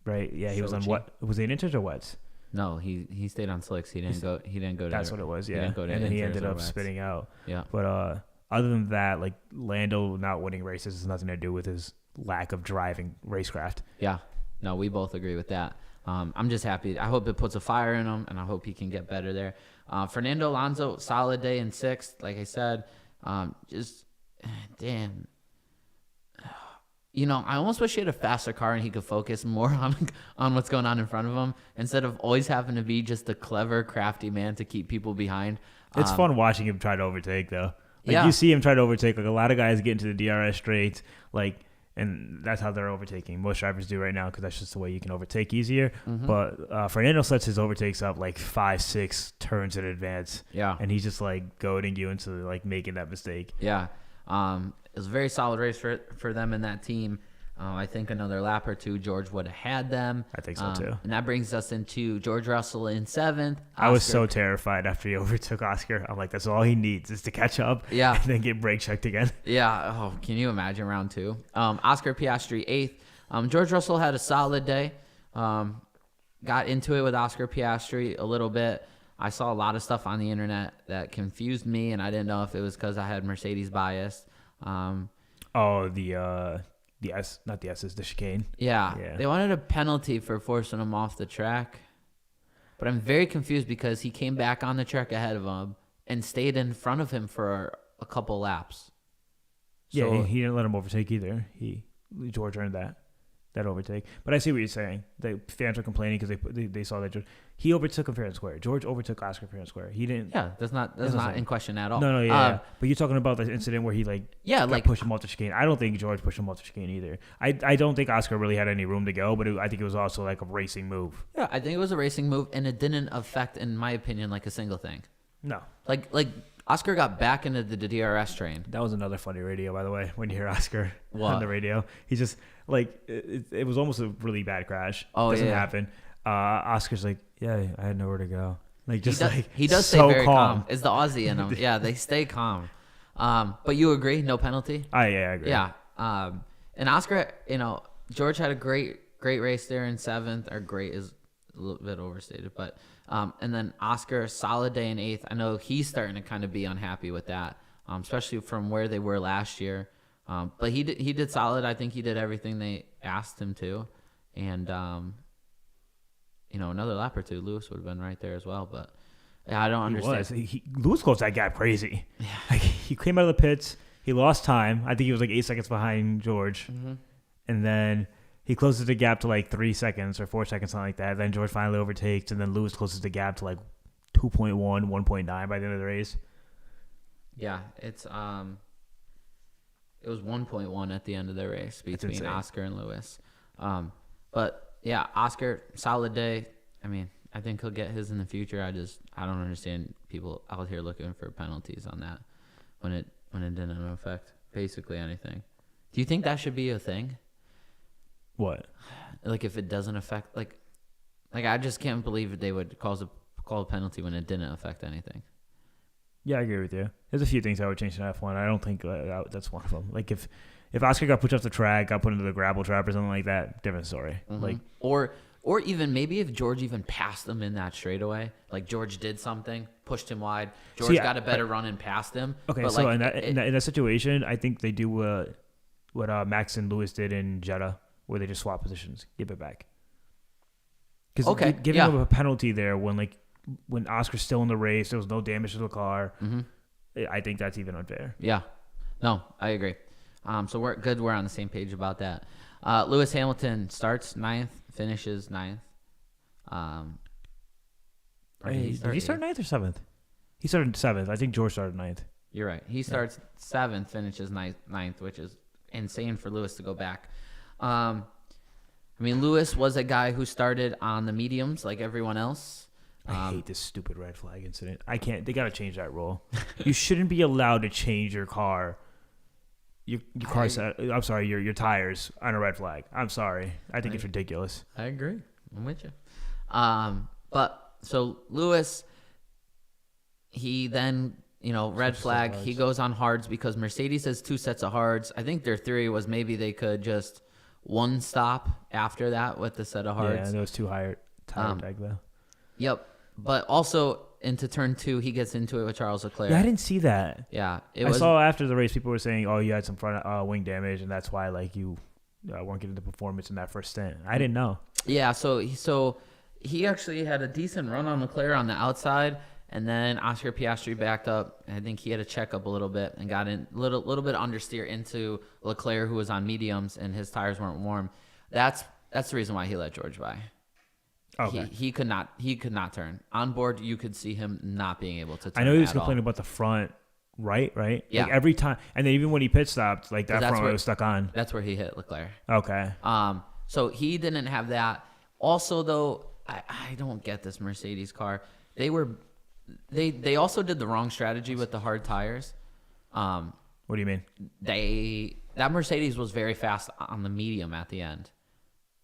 Right? Yeah, he was on what? Was it inters or wets? No, he stayed on slicks. He didn't go. That's what it was. Yeah, and then he ended up spitting out. Yeah, but other than that, like, Lando not winning races has nothing to do with his lack of driving racecraft. Yeah, no, we both agree with that. I'm just happy. I hope it puts a fire in him, and I hope he can get better there. Fernando Alonso, solid day in sixth. Like I said, damn. I almost wish he had a faster car and he could focus more on what's going on in front of him instead of always having to be just a clever, crafty man to keep people behind. It's fun watching him try to overtake, though. You see him try to overtake. Like, a lot of guys get into the DRS straight, and that's how they're overtaking. Most drivers do right now because that's just the way you can overtake easier. Mm-hmm. But Fernando sets his overtakes up 5-6 turns in advance. Yeah, and he's just goading you into making that mistake. Yeah. It was a very solid race for them in that team. I think another lap or two, George would have had them. I think so, too. And that brings us into George Russell in seventh. I was so terrified after he overtook Oscar. I'm like, that's all he needs is to catch up and then get brake checked again. Yeah. Oh, can you imagine round two? Oscar Piastri, eighth. George Russell had a solid day. Got into it with Oscar Piastri a little bit. I saw a lot of stuff on the internet that confused me, and I didn't know if it was because I had Mercedes bias. The S, not the S's, the chicane. Yeah. They wanted a penalty for forcing him off the track. But I'm very confused because he came back on the track ahead of him and stayed in front of him for a couple laps. So, he didn't let him overtake either. George earned that overtake. But I see what you're saying. The fans are complaining because they saw that he overtook him fair and square. George overtook Oscar fair and square. He didn't. Yeah, that's not in question at all. No, yeah. But you're talking about the incident where he pushed him off the chicane. I don't think George pushed him off the chicane either. I don't think Oscar really had any room to go, but I think it was also a racing move. Yeah, I think it was a racing move, and it didn't affect, in my opinion, a single thing. No. Like Oscar got back into the DRS train. That was another funny radio, by the way, when you hear Oscar on the radio. He just, it was almost a really bad crash. Oh, Doesn't happen. Oscar's I had nowhere to go. He does stay very calm. It's the Aussie in him. Yeah, they stay calm. But you agree? No penalty? Yeah, I agree. Yeah. And Oscar, George had a great race there in seventh. Or great is a little bit overstated, but and then Oscar, solid day in eighth. I know he's starting to kind of be unhappy with that, especially from where they were last year. But he did solid. I think he did everything they asked him to, and another lap or two, Lewis would have been right there as well. But I don't understand. Lewis closed that gap crazy. Yeah. He came out of the pits. He lost time. I think he was 8 seconds behind George, and then he closes the gap to 3 seconds or 4 seconds, something like that. Then George finally overtakes, and then Lewis closes the gap to 2.1, 1.9 by the end of the race. Yeah, it was 1.1 at the end of the race between Oscar and Lewis. But yeah, Oscar, solid day. I mean, I think he'll get his in the future. I don't understand people out here looking for penalties on that when it didn't affect basically anything. Do you think that should be a thing? What? If it doesn't affect I just can't believe they would call a penalty when it didn't affect anything. Yeah, I agree with you. There's a few things I would change in F1. I don't think that's one of them. If Oscar got pushed off the track, got put into the gravel trap or something like that, different story. Mm-hmm. Or even maybe if George even passed him in that straightaway, George did something, pushed him wide. George got a better run and passed him. Okay, but so in that situation, I think they do what Max and Lewis did in Jeddah, where they just swap positions, give it back. Because giving him a penalty there when Oscar's still in the race, there was no damage to the car. Mm-hmm. I think that's even unfair. Yeah, no, I agree. So we're good. We're on the same page about that. Lewis Hamilton starts 9th, finishes 9th. Or did he start 9th or 7th? He started 7th. I think George started 9th. You're right. He starts 7th, finishes 9th, which is insane for Lewis to go back. I mean, Lewis was a guy who started on the mediums like everyone else. I hate this stupid red flag incident. I can't. They got to change that rule. You shouldn't be allowed to change your car. Your tires on a red flag. I'm sorry. I think it's ridiculous. I agree. I'm with you. But so Lewis, he then, red flag. He goes on hards because Mercedes has 2 sets of hards. I think their theory was maybe they could just one stop after that with the set of hards. Yeah, those 2 higher tire tag though. Yep. But also into turn 2, he gets into it with Charles Leclerc. Yeah, I didn't see that. Yeah, I saw after the race people were saying, "Oh, you had some front wing damage, and that's why you weren't getting the performance in that first stint." I didn't know. Yeah, so he actually had a decent run on Leclerc on the outside, and then Oscar Piastri backed up. I think he had a checkup a little bit and got in little bit understeer into Leclerc, who was on mediums, and his tires weren't warm. That's the reason why he let George by. Okay. He could not turn. On board, you could see him not being able to turn. I know he was complaining about the front right? Yeah. Like every time, and then even when he pit stopped, like that front was stuck on. That's where he hit Leclerc. Okay. So he didn't have that. Also, though, I don't get this Mercedes car. They also did the wrong strategy with the hard tires. What do you mean? That Mercedes was very fast on the medium at the end.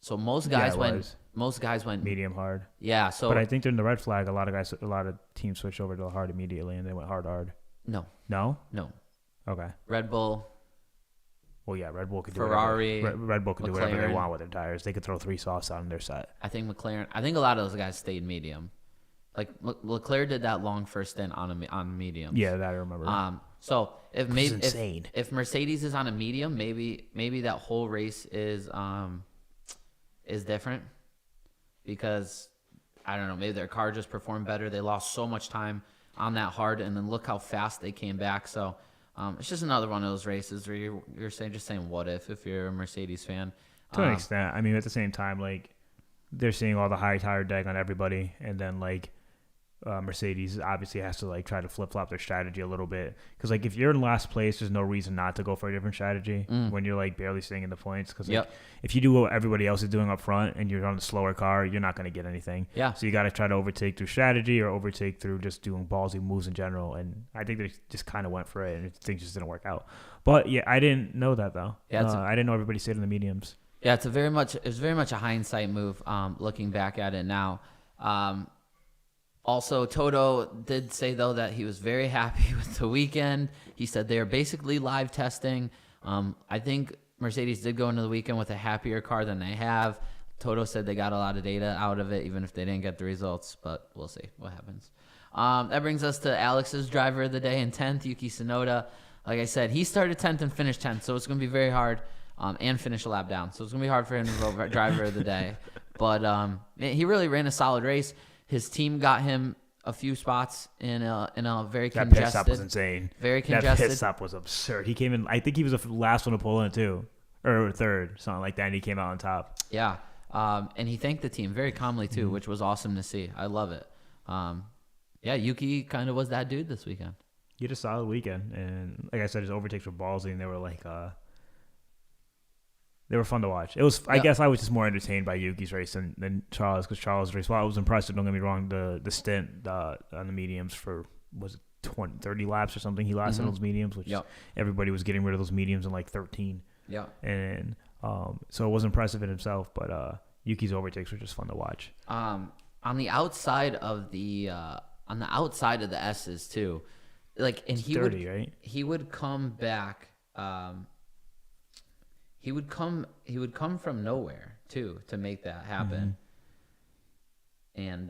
So most guys went medium hard. Yeah. So, but I think during the red flag, a lot of teams switched over to the hard immediately, and they went hard. No. Okay. Red Bull. Well, yeah, Red Bull could do Ferrari. Red Bull could do whatever they want with their tires. They could throw 3 sauce on their set. I think McLaren. I think a lot of those guys stayed medium. Like Leclerc did that long first stint on medium. Yeah, that I remember. So if Mercedes is on a medium, maybe that whole race is different, because I don't know, maybe their car just performed better. They lost so much time on that hard, and then look how fast they came back. So it's just another one of those races where you're saying what if you're a Mercedes fan. To an extent. I mean, at the same time, like, they're seeing all the high tire drag on everybody, and then like Mercedes obviously has to like try to flip-flop their strategy a little bit, because like if you're in last place, there's no reason not to go for a different strategy when you're like barely staying in the points, because if you do what everybody else is doing up front and you're on a slower car, you're not going to get anything. So you got to try to overtake through strategy or overtake through just doing ballsy moves in general, and I think they just kind of went for it, and things just didn't work out. But yeah, I didn't know that though. I didn't know everybody stayed in the mediums. Yeah, it's very much a hindsight move. Looking back at it now. Also, Toto did say, though, that he was very happy with the weekend. He said they are basically live testing. I think Mercedes did go into the weekend with a happier car than they have. Toto said they got a lot of data out of it, even if they didn't get the results, but we'll see what happens. That brings us to Alex's driver of the day in 10th, Yuki Tsunoda. Like I said, he started 10th and finished 10th, so it's going to be very hard, and finish a lap down. So it's going to be hard for him to vote driver of the day. But he really ran a solid race. His team got him a few spots in a very congested. That pit stop was insane. Very congested. That pit stop was absurd. He came in. I think he was the last one to pull in too, or third, something like that. And he came out on top. Yeah, and he thanked the team very calmly too, which was awesome to see. I love it. Yeah, Yuki kind of was that dude this weekend. He had a solid weekend, and like I said, his overtakes were ballsy, and they were like. They were fun to watch. It was. I guess I was just more entertained by Yuki's race than Charles, because Charles' race. While I was impressive, don't get me wrong. The stint on the mediums for was it 30 laps or something. He lasted on those mediums, which everybody was getting rid of those mediums in like 13. Yeah. And so it was impressive in himself, but Yuki's overtakes were just fun to watch. On the outside of the S's too, like, and he would come back. He would come from nowhere too to make that happen. And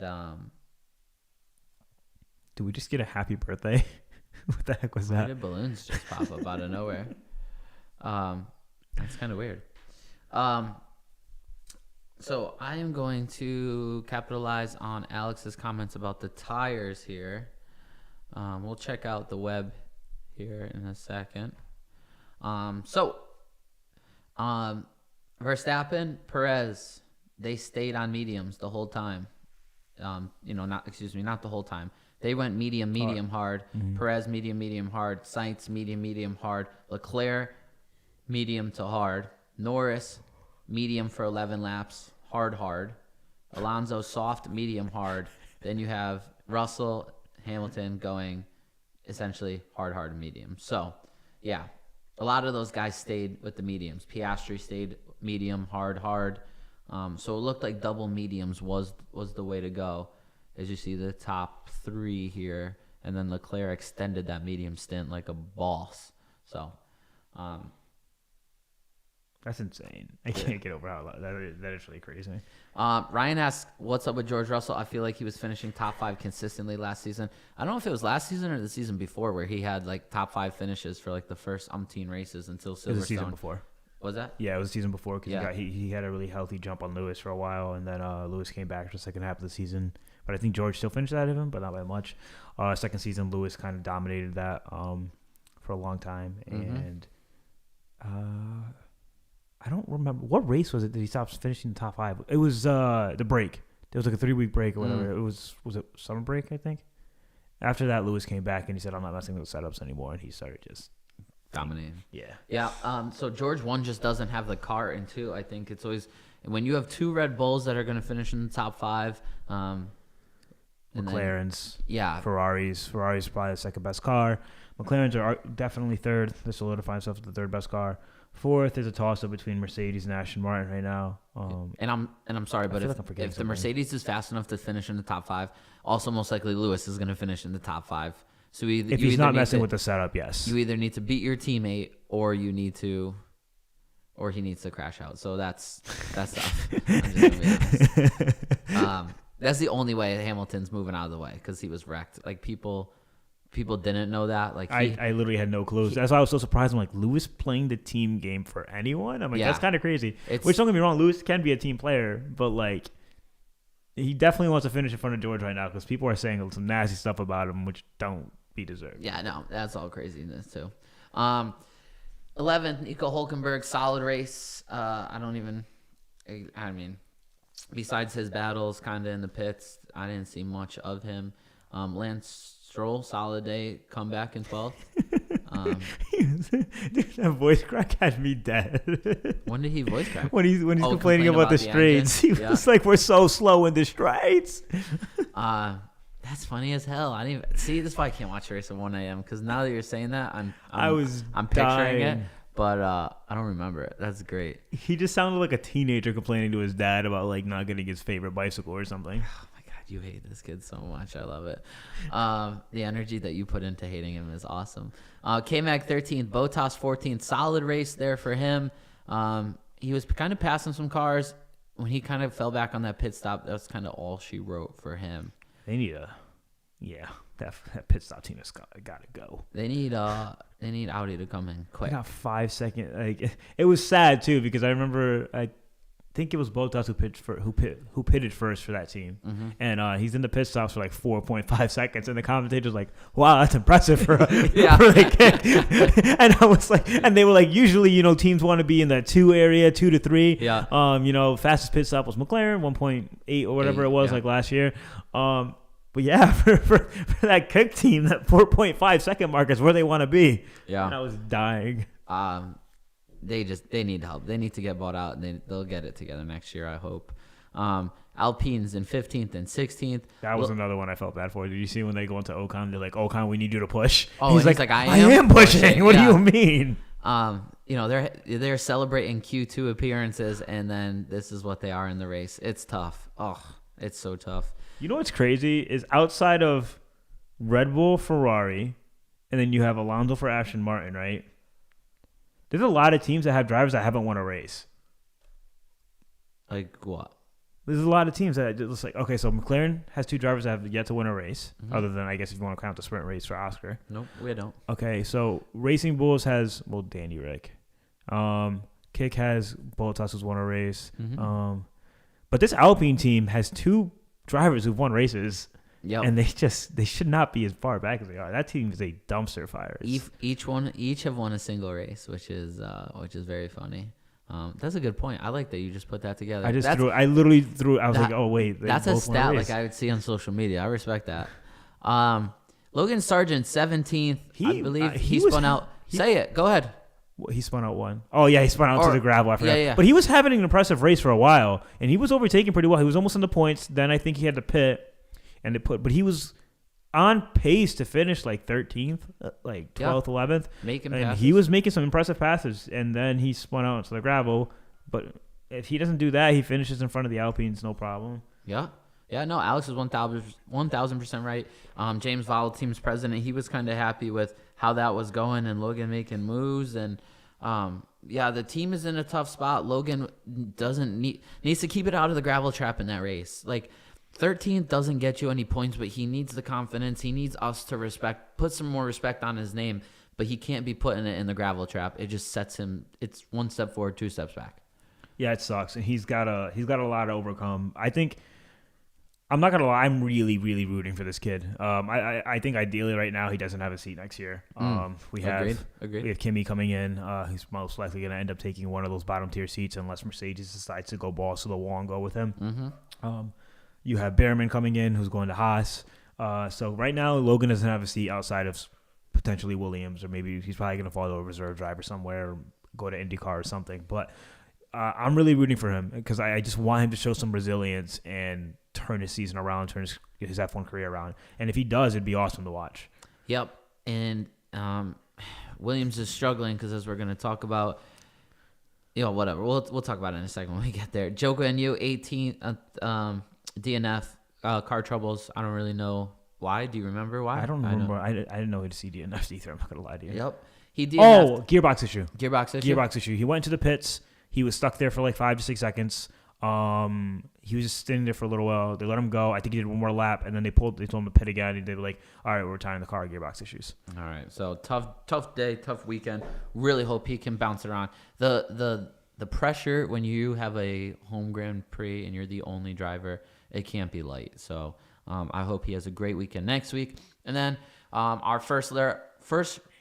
did we just get a happy birthday? What the heck was that? Why did balloons just pop up out of nowhere? That's kind of weird. So I am going to capitalize on Alex's comments about the tires here. We'll check out the web here in a second. Verstappen, Perez, they stayed on mediums the whole time. Not the whole time. They went medium, hard. Mm-hmm. Perez, medium, hard. Sainz, medium, hard. Leclerc, medium to hard. Norris, medium for 11 laps, hard. Alonso, soft, medium, hard. Then you have Russell, Hamilton going essentially hard, medium. So, yeah, a lot of those guys stayed with the mediums. Piastri stayed medium, hard. So it looked like double mediums was the way to go. As you see the top 3 here, and then Leclerc extended that medium stint like a boss. So, that's insane. I can't get over how that is really crazy. Ryan asks, what's up with George Russell? I feel like he was finishing top 5 consistently last season. I don't know if it was last season or the season before where he had like top 5 finishes for like the first umpteen races until Silverstone. It was the season before. Was that? Yeah, it was the season before because he had a really healthy jump on Lewis for a while, and then Lewis came back for the second half of the season. But I think George still finished ahead of him, but not by much. Second season, Lewis kind of dominated that for a long time. And I don't remember. What race was it that he stopped finishing the top 5? It was the break. There was like a 3-week break or whatever. It was it summer break, I think? After that, Lewis came back and he said, I'm not messing with the setups anymore. And he started just dominating. Yeah. So George, 1, just doesn't have the car, and 2, I think it's always when you have 2 Red Bulls that are going to finish in the top 5. McLarens, Ferraris probably the second best car. McLarens are definitely third. They solidify themselves as the third best car. 4th is a toss-up between Mercedes and Aston Martin right now. And I'm sorry, but if the Mercedes is fast enough to finish in the top 5, also most likely Lewis is going to finish in the top 5. So if he's not messing with the setup, yes, you either need to beat your teammate or he needs to crash out. So that's tough. I'm just gonna be honest. That's the only way Hamilton's moving out of the way because he was wrecked. Like people didn't know that. Like I literally had no clue. That's why I was so surprised. I'm like, Lewis playing the team game for anyone? I'm like, that's kind of crazy. Which, don't get me wrong, Lewis can be a team player, but like he definitely wants to finish in front of George right now because people are saying some nasty stuff about him, which don't be deserved. Yeah, no, that's all craziness too. 11th, Nico Hülkenberg, solid race. I mean, besides his battles kind of in the pits, I didn't see much of him. Lance Stroll, solid day, comeback in 12th. Dude, that voice crack had me dead. When did he voice crack? When he's complaining about the straights. He was like, we're so slow in the straights. That's funny as hell. I didn't even see. This is why I can't watch a race at 1 a.m. because now that you're saying that, I'm picturing it, but I don't remember it. That's great. He just sounded like a teenager complaining to his dad about like not getting his favorite bicycle or something. Oh my god, you hate this kid so much. I love it. The energy that you put into hating him is awesome. K-Mag 13th, Bottas 14th. Solid race there for him. He was kind of passing some cars when he kind of fell back on that pit stop. That's kind of all she wrote for him. They need that pit stop team has got to go. They need Audi to come in quick. They got 5 seconds. Like it was sad too because I remember I think it was Bottas who pitted first for that team, and he's in the pit stops for like 4.5 seconds, and the commentator's like, "Wow, that's impressive for the kick." And I was like, and they were like, usually teams want to be in that 2 area, 2 to 3. Yeah. Fastest pit stop was McLaren, 1.8 or whatever it was like last year. But yeah, for that kick team, that 4.5 second mark is where they want to be. Yeah. And I was dying. They need help. They need to get bought out, and they'll get it together next year, I hope. Alpine's in 15th and 16th. That was another one I felt bad for. Did you see when they go into Ocon? They're like, Ocon, we need you to push. Oh, he's like I am pushing. What do you mean? They're celebrating Q2 appearances, and then this is what they are in the race. It's tough. Oh, it's so tough. You know what's crazy is outside of Red Bull, Ferrari, and then you have Alonso for Aston Martin, right? There's a lot of teams that have drivers that haven't won a race. Like what? There's a lot of teams that just like, okay, so McLaren has 2 drivers that have yet to win a race, other than, I guess, if you want to count the sprint race for Oscar. Nope, we don't. Okay, so Racing Bulls has, Danny Rick. Kick has Bottas who's won a race. But this Alpine team has 2 drivers who've won races. Yep. And they should not be as far back as they are. That team is a dumpster fire. Each have won a single race, which is very funny. That's a good point. I like that you just put that together. I literally threw. I was like, oh wait, that's a stat like I would see on social media. I respect that. Logan Sargent, 17th. I believe he spun out. Say it. Go ahead. He spun out one. Oh yeah, he spun out to the gravel. I forgot. Yeah. But he was having an impressive race for a while, and he was overtaking pretty well. He was almost in the points. Then I think he had to pit, but he was on pace to finish like 13th, like 12th, 11th. And he was making some impressive passes, and then he spun out into the gravel. But if he doesn't do that, he finishes in front of the Alpines, no problem. Yeah. Yeah, no, Alex is 1,000% right. James Vowell, team's president, he was kind of happy with how that was going and Logan making moves. And, the team is in a tough spot. Logan needs to keep it out of the gravel trap in that race. Like, 13th doesn't get you any points, but he needs the confidence. He needs us to put some more respect on his name, but he can't be putting it in the gravel trap. It just sets him. It's one step forward, two steps back. Yeah, it sucks, and he's got a lot to overcome. I think I'm not gonna lie, I'm really, really rooting for this kid. I think ideally right now he doesn't have a seat next year. We have Kimi coming in. He's most likely gonna end up taking one of those bottom tier seats unless Mercedes decides to go balls to the wall and go with him. Mm-hmm. You have Behrman coming in, who's going to Haas. So right now, Logan doesn't have a seat outside of potentially Williams, or maybe he's probably going to follow a reserve driver somewhere or go to IndyCar or something. But I'm really rooting for him because I just want him to show some resilience and turn his season around, turn his F1 career around. And if he does, it'd be awesome to watch. Yep. And Williams is struggling because, as we're going to talk about, whatever. We'll talk about it in a second when we get there. Joe Guanyu, 18th. DNF, car troubles. I don't really know why. Do you remember why? I don't remember. I didn't know he'd see DNF either. I'm not going to lie to you. Yep. He DNF'd. Gearbox issue. Gearbox issue. He went into the pits. He was stuck there for like 5 to 6 seconds. He was just standing there for a little while. They let him go. I think he did one more lap, and then they told him to pit again. And they were like, all right, we're retiring the car. Gearbox issues. All right. So tough day, tough weekend. Really hope he can bounce it around. The pressure when you have a home Grand Prix and you're the only driver, it can't be light. So I hope he has a great weekend next week. And then our first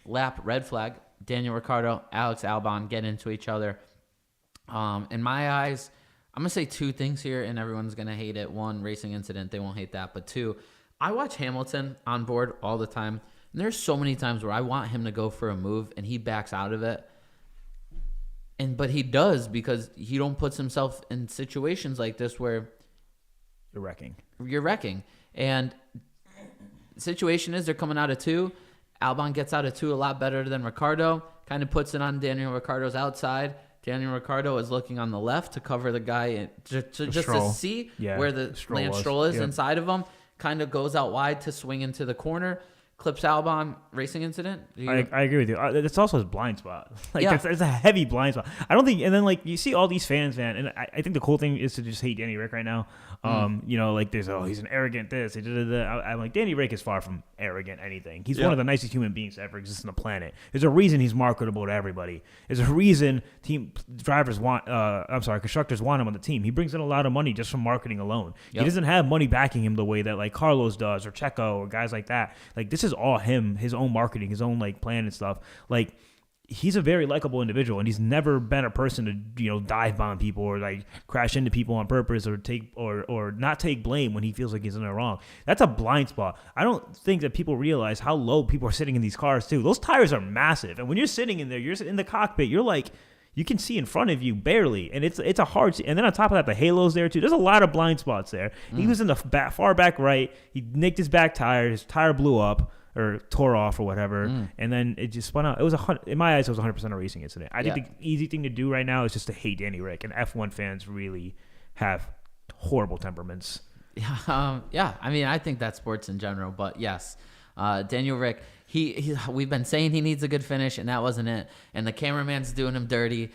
lap red flag, Daniel Ricciardo, Alex Albon get into each other. In my eyes, I'm going to say two things here, and everyone's going to hate it. One, racing incident, they won't hate that. But two, I watch Hamilton on board all the time. And there's so many times where I want him to go for a move, and he backs out of it. But he does because he don't puts himself in situations like this where You're wrecking. And the situation is they're coming out of 2. Albon gets out of 2 a lot better than Ricciardo. Kind of puts it on Daniel Ricciardo's outside. Daniel Ricciardo is looking on the left to cover the guy just to see where the Lance Stroll is inside of him. Kind of goes out wide to swing into the corner. Clips Albon, racing incident. I agree with you. That's also his blind spot. That's a heavy blind spot. I don't think, and then you see all these fans, man, and I think the cool thing is to just hate Danny Rick right now. There's he's an arrogant this. I'm like, Danny Rick is far from arrogant anything. He's one of the nicest human beings to ever exist on the planet. There's a reason he's marketable to everybody. There's a reason constructors want him on the team. He brings in a lot of money just from marketing alone. He doesn't have money backing him the way that like Carlos does or Checo or guys like that. Like this is all him, his own marketing, his own plan and stuff. Like he's a very likable individual, and he's never been a person to dive bomb people or like crash into people on purpose or take or not take blame when he feels like he's in the wrong. That's a blind spot. I don't think that people realize how low people are sitting in these cars too. Those tires are massive, and when you're sitting in there, you're in the cockpit, you're like, you can see in front of you barely, and it's a hard. And then on top of that, the halo's there too. There's a lot of blind spots there. He was in the far back right. He nicked his back tire. His tire blew up or tore off or whatever, and then it just spun out. It was in my eyes, it was 100% a racing incident. I think the easy thing to do right now is just to hate Danny Rick, and F1 fans really have horrible temperaments. Yeah. I mean, I think that's sports in general, but yes, Daniel Rick. We've been saying he needs a good finish, and that wasn't it. And the cameraman's doing him dirty,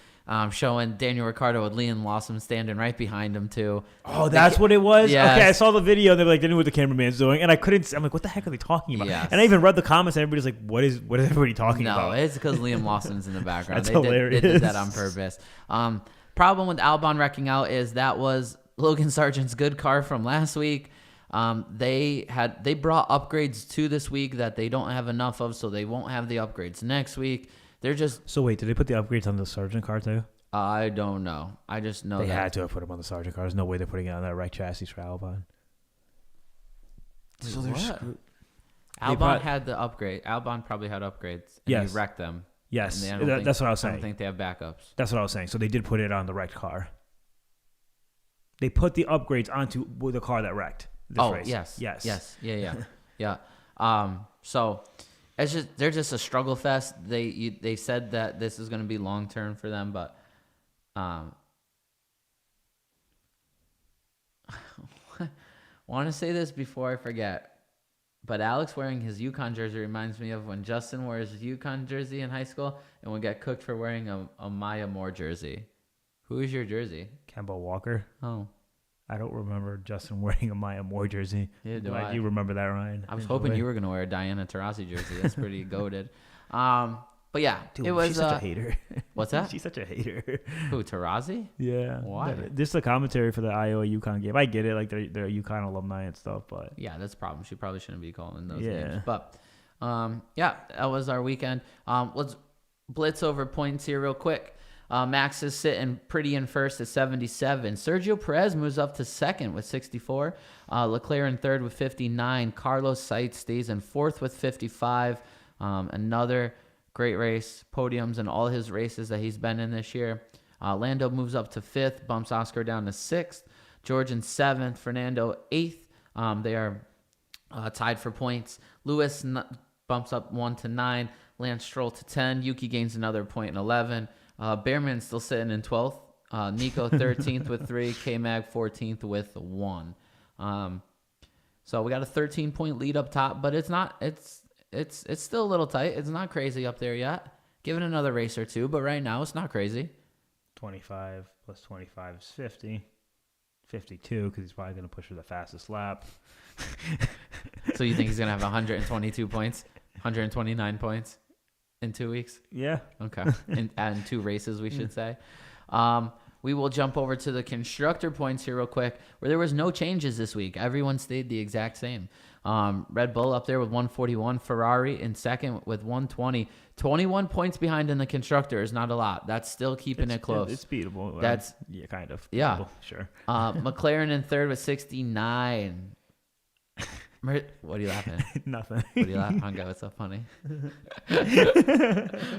showing Daniel Ricciardo with Liam Lawson standing right behind him too. Oh, that's what it was? Yes. Okay, I saw the video, and they were like, they knew what the cameraman's doing, and I'm like, what the heck are they talking about? Yes. And I even read the comments, and everybody's like, what is everybody talking about? No, it's because Liam Lawson's in the background. That's hilarious. They did that on purpose. Problem with Albon wrecking out is that was Logan Sargent's good car from last week. They brought upgrades to this week that they don't have enough of, so they won't have the upgrades next week. They're just... So wait, did they put the upgrades on the Sargent car too? I don't know. I just know they had to have put him on the Sargent car. There's no way they're putting it on that right chassis for Albon. So they're screwed. Albon had the upgrade. Albon probably had upgrades. And he wrecked them. Yes, that's what I was saying. I don't think they have backups. That's what I was saying. So they did put it on the wrecked car. They put the upgrades onto the car that wrecked this race. Yes. Yeah. So they're just a struggle fest. They said that this is going to be long term for them, but want to say this before I forget. But Alex wearing his Yukon jersey reminds me of when Justin wore his Yukon jersey in high school and would get cooked for wearing a Maya Moore jersey. Who is your jersey? Kemba Walker. Oh. I don't remember Justin wearing a Maya Moore jersey. Yeah, do I do remember that, Ryan. I was hoping you were going to wear a Diana Taurasi jersey. That's pretty goated. But yeah, dude, it was. She's such a hater. What's that? She's such a hater. Who, Taurasi? Yeah. Why? This is the commentary for the Iowa UConn game. I get it, like they're UConn alumni and stuff, but yeah, that's a problem. She probably shouldn't be calling those games. But yeah, that was our weekend. Let's blitz over points here real quick. Max is sitting pretty in first at 77. Sergio Perez moves up to second with 64. Leclerc in third with 59. Carlos Sainz stays in fourth with 55. Another great race, podiums in all his races that he's been in this year. Lando moves up to fifth, bumps Oscar down to sixth. George in seventh, Fernando eighth. They are tied for points. Lewis bumps up 1 to 9. Lance Stroll to 10. Yuki gains another point in 11. Behrman still sitting in 12th. Nico 13th with 3. K-Mag 14th with 1. So we got a 13-point lead up top, but it's not. It's still a little tight. It's not crazy up there yet. Give it another race or two, but right now it's not crazy. 25 plus 25 is 50. 52 because he's probably going to push for the fastest lap. So you think he's going to have 122 points, 129 points in 2 weeks? Yeah. Okay. And 2 races, we should say. We will jump over to the constructor points here real quick, where there was no changes this week. Everyone stayed the exact same. Red Bull up there with 141. Ferrari in second with 120. 21 points behind in the constructor is not a lot. That's still keeping it close. It's beatable. That's yeah, kind of. Yeah. Beatable, sure. McLaren in third with 69. What are you laughing at? Nothing. What are you laughing at? What's so funny?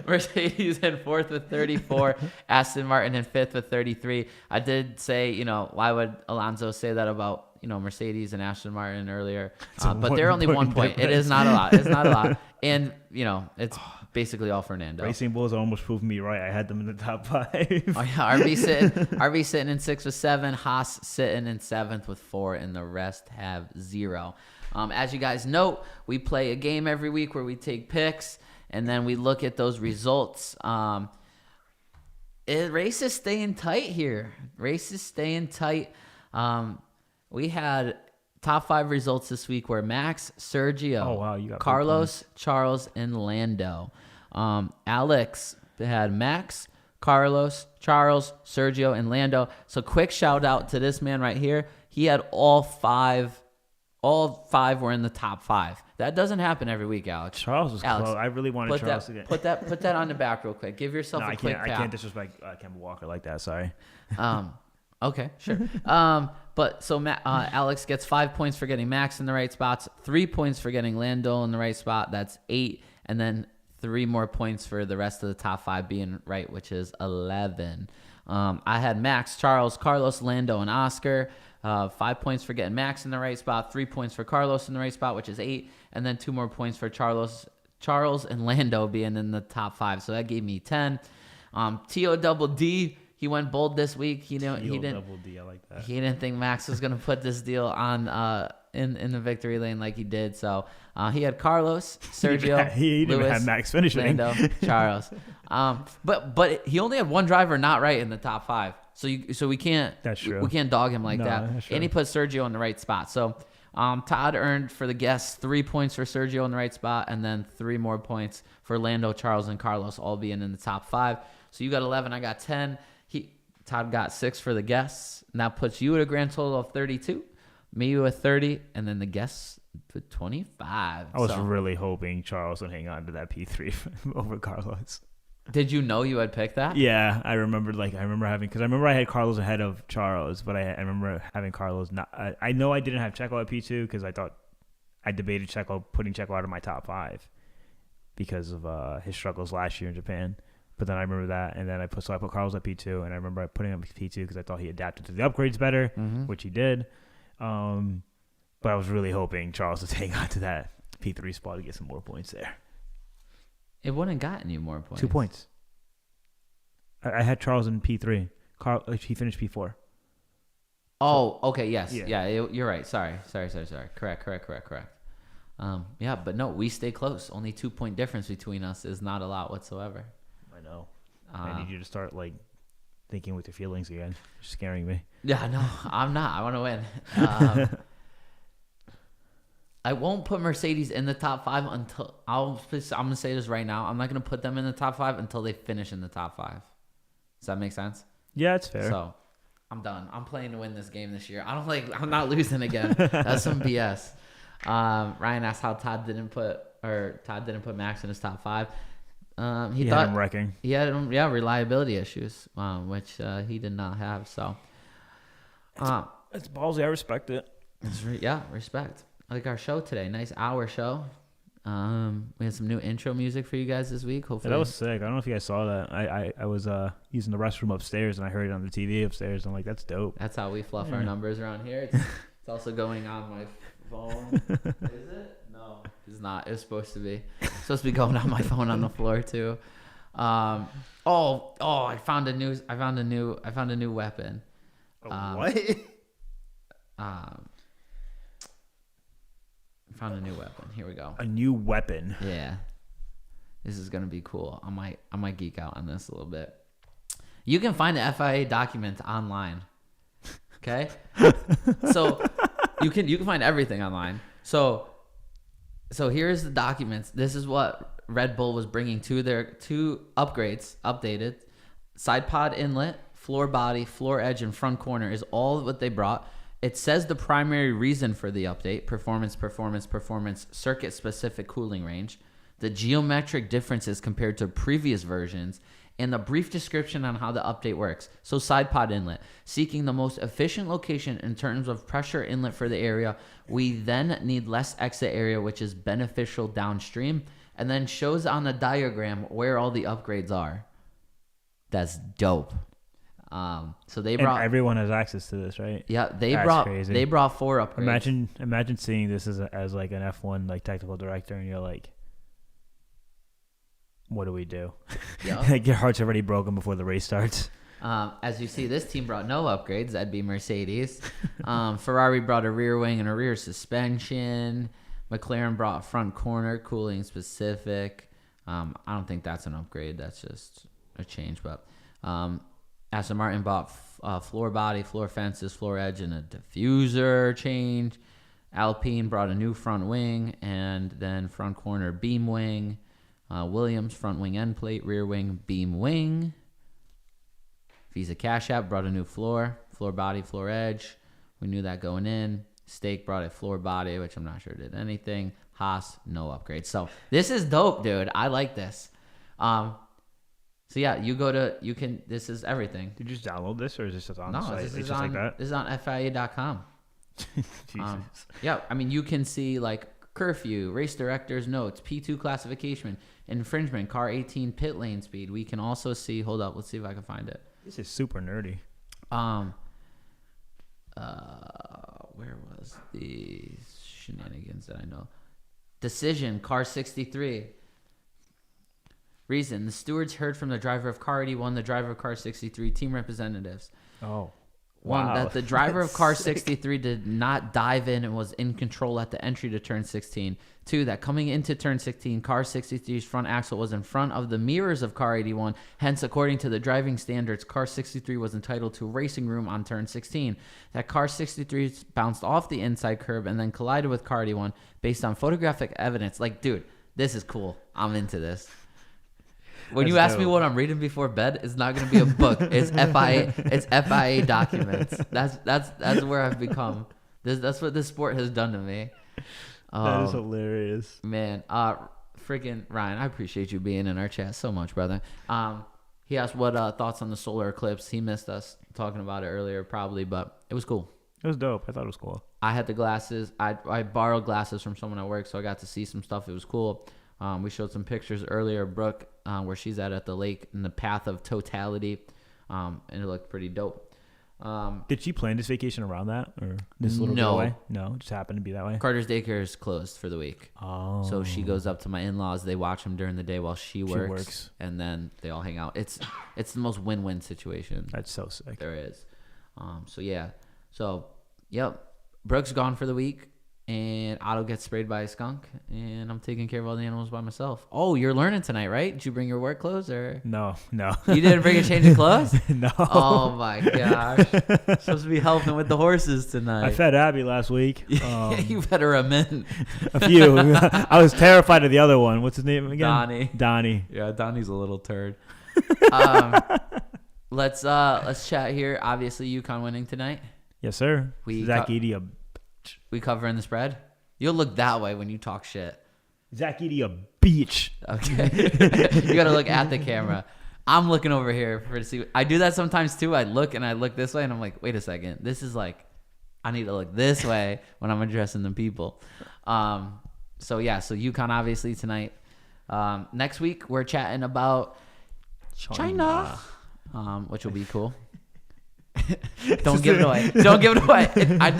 Mercedes in fourth with 34. Aston Martin in fifth with 33. I did say, why would Alonso say that about, Mercedes and Aston Martin earlier? But they're only 1 point. It is not a lot. It's not a lot. And, it's basically all Fernando. Racing Bulls almost proved me right. I had them in the top 5. Oh, yeah, RB sitting in 6 with 7. Haas sitting in 7th with 4. And the rest have 0. As you guys know, we play a game every week where we take picks and then we look at those results. Race is staying tight here. Race is staying tight. We had top 5 results this week where Max, Sergio, you got Carlos, Charles, and Lando. Alex had Max, Carlos, Charles, Sergio, and Lando. So quick shout out to this man right here. He had all 5 were in the top 5. That doesn't happen every week, Alex. Charles was close. I really wanted Charles to get. Put that on the back real quick. Give yourself a quick pat. I can't disrespect Kemba Walker like that. Sorry. Okay, sure. But so Alex gets 5 points for getting Max in the right spots, 3 points for getting Lando in the right spot. That's 8, and then 3 more points for the rest of the top 5 being right, which is 11. I had Max, Charles, Carlos, Lando, and Oscar. 5 points for getting Max in the right spot, 3 points for Carlos in the right spot, which is 8, and then 2 more points for Charles and Lando being in the top 5. So that gave me 10. TODD, he went bold this week. He didn't. Double D, I like that. He didn't think Max was gonna put this deal on in the victory lane like he did. So he had Carlos, Sergio, he didn't Lewis, have Max finishing. Lando, Charles. But he only had one driver not right in the top 5. So we can't. That's true. We can't dog him like that. That's true. And he put Sergio in the right spot. So Todd earned for the guests 3 points for Sergio in the right spot, and then 3 more points for Lando, Charles, and Carlos all being in the top 5. So you got 11, I got 10. Todd got 6 for the guests, and that puts you at a grand total of 32. Me with 30, and then the guests with 25. I was really hoping Charles would hang on to that P3 over Carlos. Did you know you had picked that? Yeah, I remember because I remember I had Carlos ahead of Charles, but I remember having Carlos not. I know I didn't have Checo at P2 because I thought I debated putting Checo out of my top 5 because of his struggles last year in Japan. But then I remember that, and then I put Carlos at P2, and I remember putting him at P2 because I thought he adapted to the upgrades better, which he did. But I was really hoping Charles would hang on to that P3 spot to get some more points there. It wouldn't have gotten you more points. 2 points. I had Charles in P3. He finished P4. Oh, okay, yes. Yeah, you're right. Sorry. Correct. Yeah, but no, we stay close. Only 2 point difference between us is not a lot whatsoever. I know. I need you to start thinking with your feelings again. You're scaring me. Yeah, no, I'm not. I want to win. I won't put Mercedes in the top 5 until I'm going to say this right now. I'm not going to put them in the top 5 until they finish in the top 5. Does that make sense? Yeah, it's fair. So I'm done. I'm playing to win this game this year. I'm not losing again. That's some BS. Ryan asked how Todd didn't put Max in his top 5. He thought him wrecking. He had reliability issues, which he did not have. So it's ballsy. I respect it. Respect. Like our show today, nice hour show. We had some new intro music for you guys this week. Hopefully, that was sick. I don't know if you guys saw that. I was using the restroom upstairs and I heard it on the TV upstairs. I'm like, that's dope. That's how we fluff our numbers around here. It's also going on my phone. Is it? No, it's not. It's supposed to be. It's supposed to be going on my phone on the floor too. I found a new weapon. What? Found a new weapon. Here we go. A new weapon. Yeah. This is gonna be cool. I might geek out on this a little bit. You can find the FIA documents online. Okay? So you can find everything online. So here's the documents. This is what Red Bull was bringing to their 2 upgrades, updated. Side pod inlet, floor body, floor edge, and front corner is all what they brought. It says the primary reason for the update, performance, circuit-specific cooling range, the geometric differences compared to previous versions, and a brief description on how the update works. So side pod inlet, seeking the most efficient location in terms of pressure inlet for the area. We then need less exit area, which is beneficial downstream, and then shows on the diagram where all the upgrades are. That's dope. So they brought. And everyone has access to this, right? Yeah, That's crazy. They brought 4 upgrades. Imagine seeing this as like an F1 technical director, and you're like, what do we do? Yeah. Like your heart's already broken before the race starts. As you see, this team brought no upgrades. That'd be Mercedes. Ferrari brought a rear wing and a rear suspension. McLaren brought front corner cooling specific. I don't think that's an upgrade. That's just a change. But Aston Martin bought floor body, floor fences, floor edge, and a diffuser change. Alpine brought a new front wing and then front corner beam wing. Williams front wing end plate, rear wing beam wing. Visa Cash App brought a new floor body, floor edge. We knew that going in. Stake brought a floor body, which I'm not sure did anything. Haas, no upgrade. So this is dope, dude. I like this. So yeah, this is everything. Did you just download this or is this just on the site? This is on FIA.com. Jesus. Yeah, I mean, you can see curfew, race director's notes, P2 classification, infringement, car 18 pit lane speed. We can also see, hold up, let's see if I can find it. This is super nerdy. Where was the shenanigans that I know? Decision, car 63. Reason, the stewards heard from the driver of car 81, the driver of car 63, team representatives. Oh. One, wow. that the driver of car 63 did not dive in and was in control at the entry to turn 16. 2, that coming into turn 16, car 63's front axle was in front of the mirrors of car 81. Hence, according to the driving standards, car 63 was entitled to racing room on turn 16. That car 63 bounced off the inside curb and then collided with car 81 based on photographic evidence. Dude, this is cool. I'm into this. When you ask me what I'm reading before bed, it's not going to be a book. It's FIA. It's FIA documents. That's where I've become. That's what this sport has done to me. That is hilarious, man. freaking Ryan, I appreciate you being in our chat so much, brother. He asked what thoughts on the solar eclipse. He missed us talking about it earlier, probably, but it was cool. It was dope. I thought it was cool. I had the glasses. I borrowed glasses from someone at work, so I got to see some stuff. It was cool. We showed some pictures earlier, Brooke, where she's at the lake in the path of totality, and it looked pretty dope. Did she plan this vacation around that, or this little getaway? No, it just happened to be that way. Carter's daycare is closed for the week. Oh, so she goes up to my in-laws. They watch them during the day while she works, and then they all hang out. It's the most win-win situation. That's so sick. There is. Yep. Brooke's gone for the week, and Otto gets sprayed by a skunk, and I'm taking care of all the animals by myself. Oh, you're learning tonight, right? Did you bring your work clothes or? No. You didn't bring a change of clothes? No. Oh my gosh. Supposed to be helping with the horses tonight. I fed Abby last week. You better amend. A few. I was terrified of the other one. What's his name again? Donnie. Yeah, Donnie's a little turd. Let's chat here. Obviously, UConn winning tonight. Yes, sir. Zach Edey we covering the spread? You'll look that way when you talk shit. Zach Edey a beach. Okay. You got to look at the camera. I'm looking over here to see. I do that sometimes too. I look this way and I'm like, wait a second. This is like, I need to look this way when I'm addressing the people. So UConn obviously tonight. Next week we're chatting about China. Which will be cool. Don't give it away.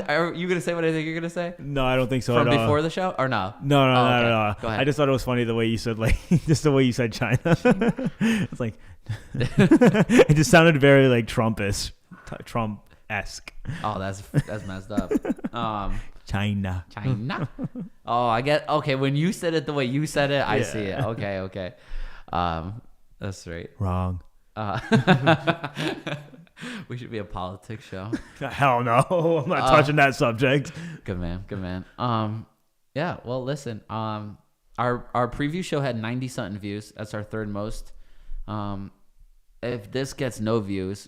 Are you gonna say what I think you're gonna say? No, I don't think so. From before the show, or no? No. Go ahead. I just thought it was funny the way you said just the way you said China. It's like it just sounded very like Trump-esque. Oh, that's messed up. China. Oh, I get. Okay, when you said it the way you said it, I see it. Okay. That's right. Wrong. We should be a politics show. Hell no. I'm not touching that subject. Good man. Yeah, well, listen. Our preview show had 90 something views. That's our third most. If this gets no views,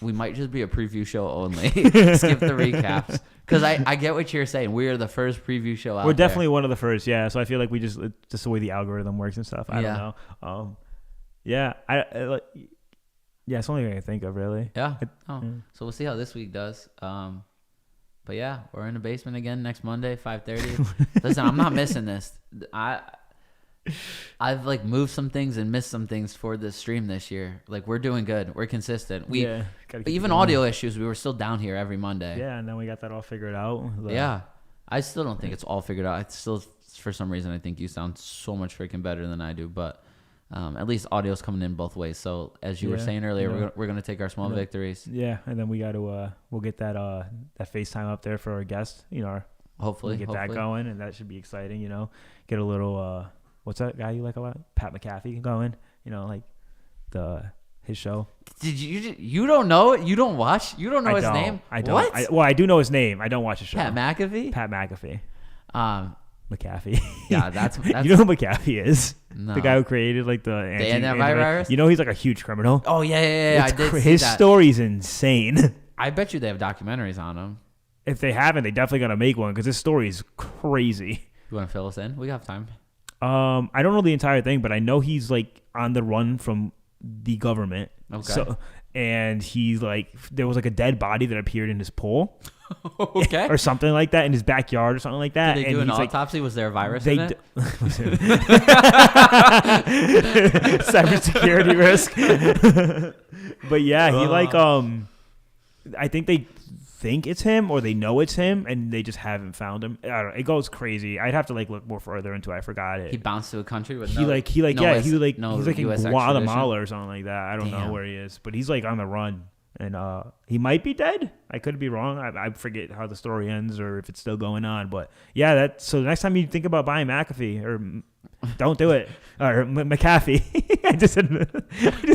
we might just be a preview show only. Skip the recaps. Because I get what you're saying. We are the first preview show out We're definitely one of the first, yeah. So I feel like we just the way the algorithm works and stuff. I don't know. Yeah, it's the only thing I can think of, really. Yeah. So we'll see how this week does. But yeah, we're in the basement again next Monday, 5:30. Listen, I'm not missing this. I've like moved some things and missed some things for this stream this year. Like we're doing good. We're consistent. Even audio issues, we were still down here every Monday. Yeah, and then we got that all figured out. Yeah. I still don't think it's all figured out. For some reason, I think you sound so much freaking better than I do, but at least audio's coming in both ways. So as you were saying earlier, we're gonna take our small victories. Yeah, and then we got to we'll get that FaceTime up there for our guest. Hopefully get that going, and that should be exciting. Get a little what's that guy you like a lot? Pat McAfee going. Like his show. Did you don't know it? You don't watch? You don't know his name? I don't. What? I do know his name. I don't watch the show. Pat McAfee. McAfee. Yeah, that's you know who McAfee is? No. The guy who created like the antivirus. He's like a huge criminal. Oh yeah. I did see his that. story's insane. I bet you they have documentaries on him. If they haven't, they definitely gotta make one because his story is crazy. You want to fill us in? We got time. I don't know the entire thing, but I know he's like on the run from the government. Okay. So, and he's like, there was like a dead body that appeared in his pool. Okay. Or something like that in his backyard or something like that. Did they do an autopsy? Was there a virus in it? Cybersecurity risk. But yeah, he I think they think it's him or they know it's him and they just haven't found him. I don't know. It goes crazy. I'd have to like look more further into it. I forgot it. He bounced to a country with he's like in Guatemala or something like that. I don't know where he is, but he's like on the run. And he might be dead. I could be wrong. I forget how the story ends or if it's still going on. But yeah, so the next time you think about buying McAfee, or don't do it, or McAfee. I just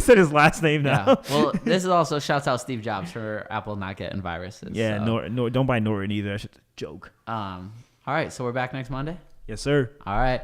said his last name now. Yeah. Well, this is also shouts out Steve Jobs for Apple not getting viruses. Yeah, so. Don't buy Norton either. That's just a joke. All right, so we're back next Monday? Yes, sir. All right.